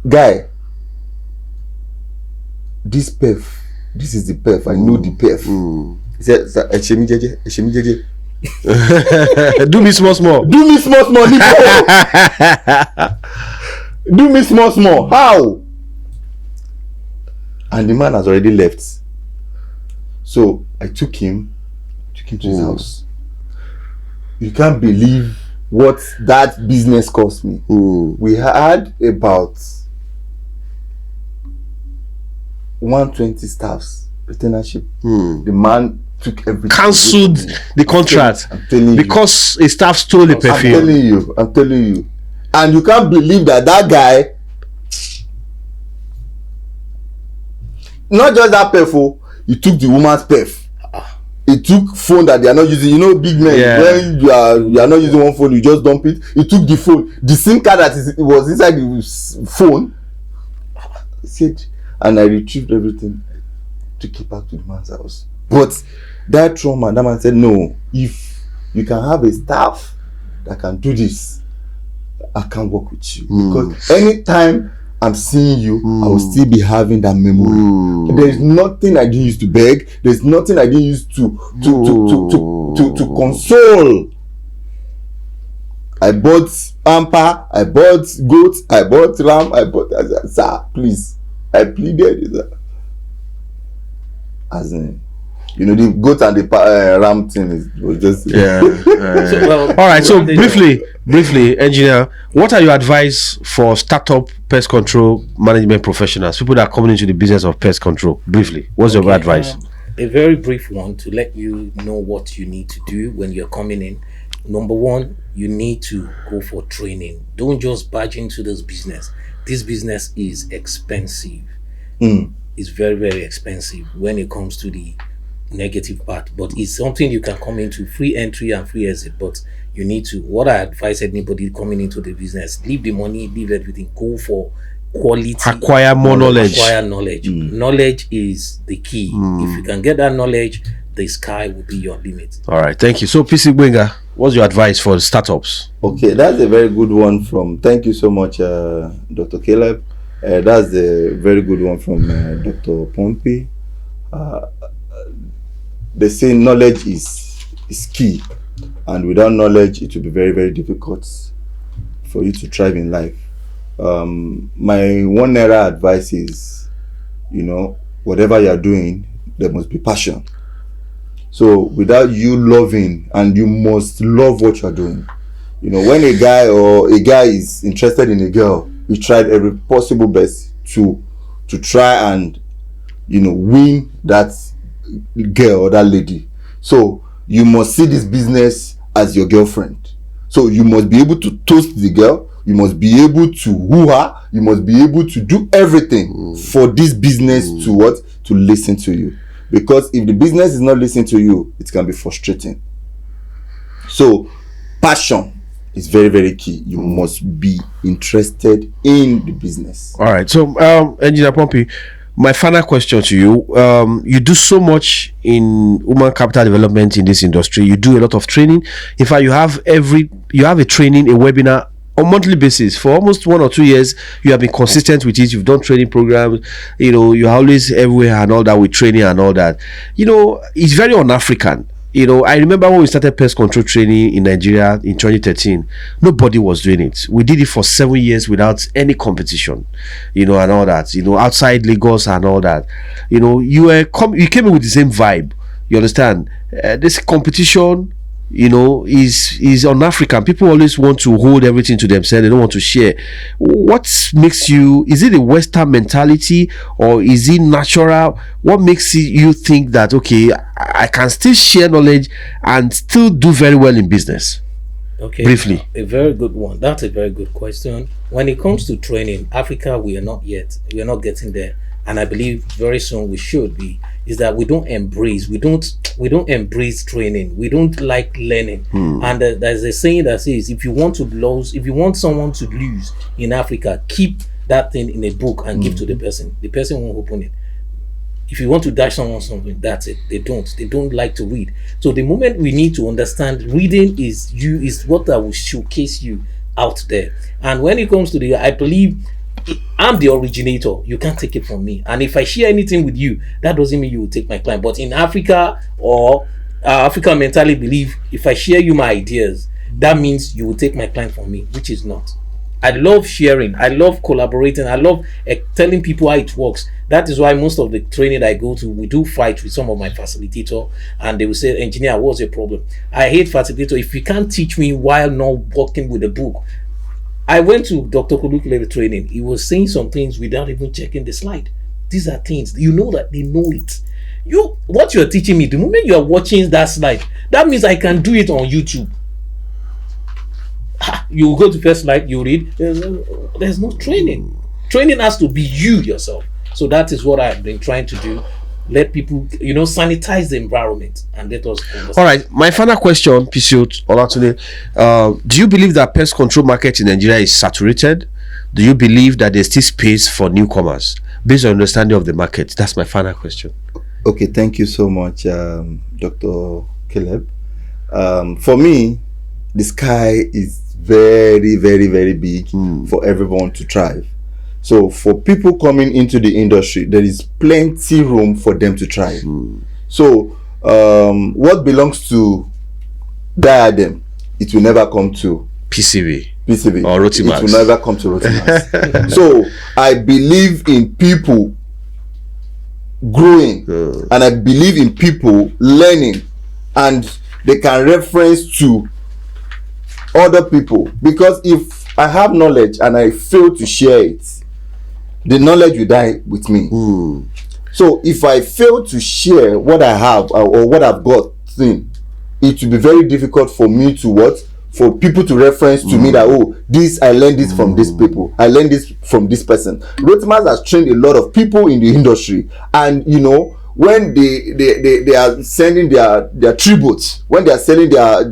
guy, this perf, this is the perf. I know the perf. He said, Eshemi jeje. Do me small. Do me small. How? And the man has already left. So I took him to his house. You can't believe what that business cost me. We had about 120 staffs, retainership. The man took everything. Cancelled the contract. I'm telling you. Because a staff stole the perfume. I'm telling you. And you can't believe that guy, not just that perf, he took the woman's perf. He took phone that they are not using. You know, big men, when you are not using one phone, you just dump it. He took the phone, the SIM card that was inside the phone. He said, and I retrieved everything to keep back to the man's house. But that trauma, that man said, no, if you can have a staff that can do this, I can work with you. Because anytime I'm seeing you, I will still be having that memory. There's nothing I didn't use to beg. There's nothing I didn't use to console. I bought amper, I bought goat, I bought ram, I said, sir, please. I pleaded. As in, you know, the goat and the ram thing was just all right. So briefly, engineer, what are your advice for startup pest control management professionals, people that are coming into the business of pest control? Briefly, what's your advice? A very brief one to let you know what you need to do when you're coming in. Number one, you need to go for training. Don't just barge into this business. This business is expensive. It's very, very expensive when it comes to the negative part, but it's something you can come into free entry and free exit. But you need to, what I advise anybody coming into the business, leave the money, leave everything, go for quality, acquire more knowledge. Knowledge is the key. If you can get that knowledge, the sky will be your limit. All right, thank you. So PC Gbenga, what's your advice for startups? Okay, that's a very good one thank you so much, Dr. Caleb. That's a very good one from Dr. Pompey. They say knowledge is key, and without knowledge it will be very, very difficult for you to thrive in life. My one era advice is, you know, whatever you are doing, there must be passion. So without you loving, and you must love what you are doing. You know, when a guy is interested in a girl, he tried every possible best to try and, you know, win that girl or that lady. So you must see this business as your girlfriend. So you must be able to toast the girl. You must be able to woo her. You must be able to do everything for this business to listen to you. Because if the business is not listening to you, it can be frustrating. So passion is very, very key. You must be interested in the business. All right. So Engineer Pompey, my final question to you, you do so much in human capital development in this industry. You do a lot of training. In fact, you have a training, a webinar on monthly basis for almost 1 or 2 years. You have been consistent with it. You've done training programs, you know, you're always everywhere and all that with training and all that. You know, it's very un-African. You know, I remember when we started pest control training in Nigeria in 2013, nobody was doing it. We did it for 7 years without any competition, you know, and all that, you know, outside Lagos and all that. You know, you came in with the same vibe. You understand? This competition, you know, is un-African. People always want to hold everything to themselves. They don't want to share. What makes you, is it a Western mentality or is it natural? What makes you think that, okay, I can still share knowledge and still do very well in business? Okay, briefly. A very good one. That's a very good question. When it comes to training, Africa, we are not getting there, and I believe very soon we should be. Is that we don't embrace training. We don't like learning. And there's a saying that says, if you want someone to lose in Africa, keep that thing in a book and give to the person. The person won't open it. If you want to dash someone something, that's it. They don't like to read. So the moment we need to understand, reading is what that will showcase you out there. And when it comes to I believe I'm the originator. You can't take it from me. And if I share anything with you, that doesn't mean you will take my client. But in Africa, or African mentality believe, if I share you my ideas, that means you will take my client from me, which is not. I love sharing. I love collaborating. I love telling people how it works. That is why most of the training I go to, we do fight with some of my facilitator, and they will say, "Engineer, what's your problem?" I hate facilitator. If you can't teach me while not working with the book. I went to Dr. Olutayo training. He was saying some things without even checking the slide. These are things you know that they know it. What you're teaching me, the moment you are watching that slide, that means I can do it on YouTube. You go to first slide, you read. There's no training. Training has to be you yourself. So that is what I've been trying to do. Let people, sanitize the environment and let us understand. All right, my final question, PCO Olaitan, do you believe that pest control market in Nigeria is saturated? Do you believe that there's still space for newcomers based on understanding of the market? That's my final question. Okay, thank you so much, Dr. Caleb. For me, the sky is very, very, very big for everyone to thrive. So for people coming into the industry, there is plenty room for them to thrive. So what belongs to Diadem, it will never come to PCB or Rotimax. It will never come to Rotimax. So I believe in people growing, and I believe in people learning, and they can reference to other people, because if I have knowledge and I fail to share it, the knowledge will die with me. So if I fail to share what I have or what I've got, it will be very difficult for me to for people to reference to me that, oh, this I learned this from these people, I learned this from this person. Rotimax has trained a lot of people in the industry, and when they are sending their tributes, when they are selling their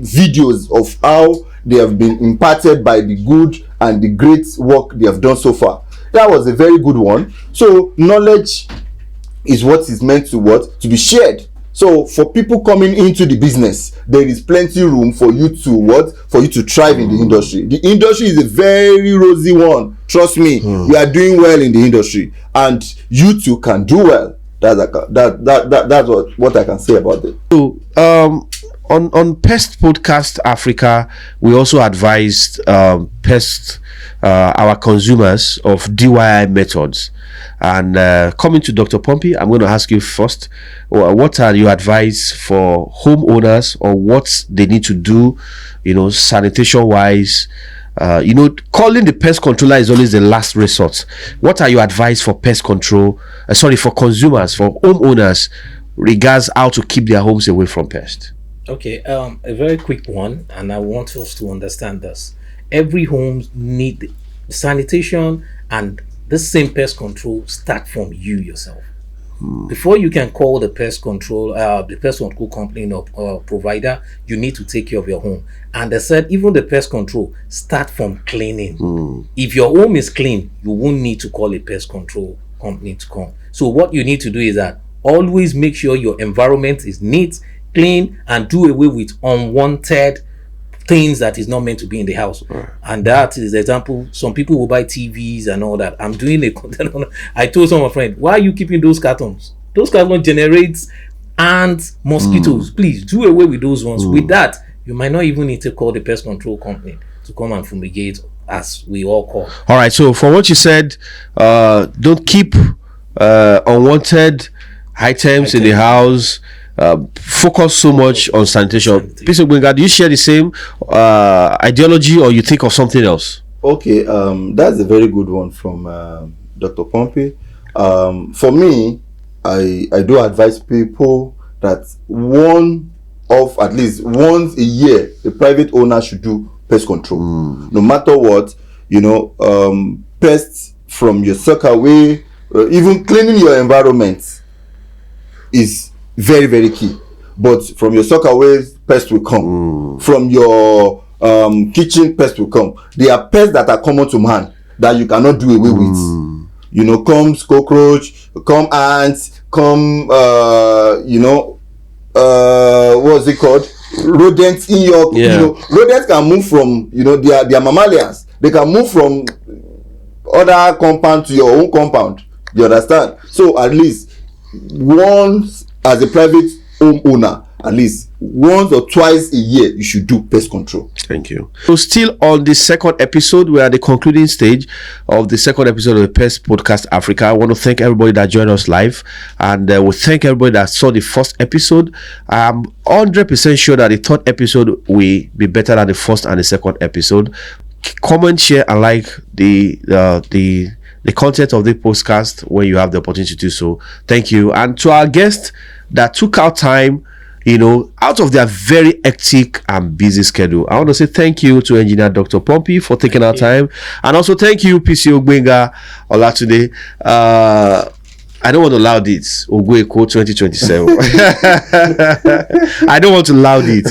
videos of how they have been impacted by the good and the great work they have done so far, that was a very good one. So knowledge is what is meant to be shared. So for people coming into the business, there is plenty room for you to thrive in the industry. The industry is a very rosy one. Trust me, you are doing well in the industry, and you too can do well. That's what I can say about it. So on Pest Podcast Africa, we also advised our consumers of DIY methods. And coming to Dr. Pompey, I'm going to ask you first, what are your advice for homeowners, or what they need to do, sanitation wise? Calling the pest controller is always the last resort. What are your advice for pest control? For consumers, for homeowners, regards how to keep their homes away from pests? Okay, a very quick one, and I want us to understand this. Every home need sanitation, and this same pest control start from you yourself. Before you can call the pest control company or provider, you need to take care of your home. And they said even the pest control start from cleaning. If your home is clean, you won't need to call a pest control company to come. So what you need to do is that always make sure your environment is neat, clean, and do away with unwanted things that is not meant to be in the house. And that is the example. Some people will buy TVs and all that. I'm doing a content on. I told some of my friends, why are you keeping those cartons? Those cartons generate ants, mosquitoes. Please do away with those ones. With that, you might not even need to call the pest control company to come and fumigate, as we all call. All right, so for what you said, don't keep unwanted items in the house. Focus so much on sanitation. PCO Gbenga, do you share the same ideology, or you think of something else? Okay, that's a very good one from Dr. Pompey. For me, I do advise people that at least once a year, a private owner should do pest control. No matter what, pests from your sockaway, even cleaning your environment is very, very key. But from your sockaway, pests will come. From your kitchen, pests will come. There are pests that are common to man that you cannot do away with. Comes cockroach, come ants, come what's it called? Rodents in your rodents can move from they are mammalians. They can move from other compound to your own compound. You understand? So at least once, as a private homeowner, at least once or twice a year you should do pest control. Thank you. So still on the second episode, we are at the concluding stage of the second episode of the Pest Podcast Africa. I want to thank everybody that joined us live, and we thank everybody that saw the first episode. I'm 100% sure that the third episode will be better than the first and the second episode. Comment, share, and like the content of the podcast when you have the opportunity to do so. Thank you. And to our guests that took out time, out of their very hectic and busy schedule, I want to say thank you to Engineer Dr. Pompey for taking our time, and also thank you PCO Gbenga Olaitan. I don't want to loud it. Ogweko 2027. I don't want to loud it.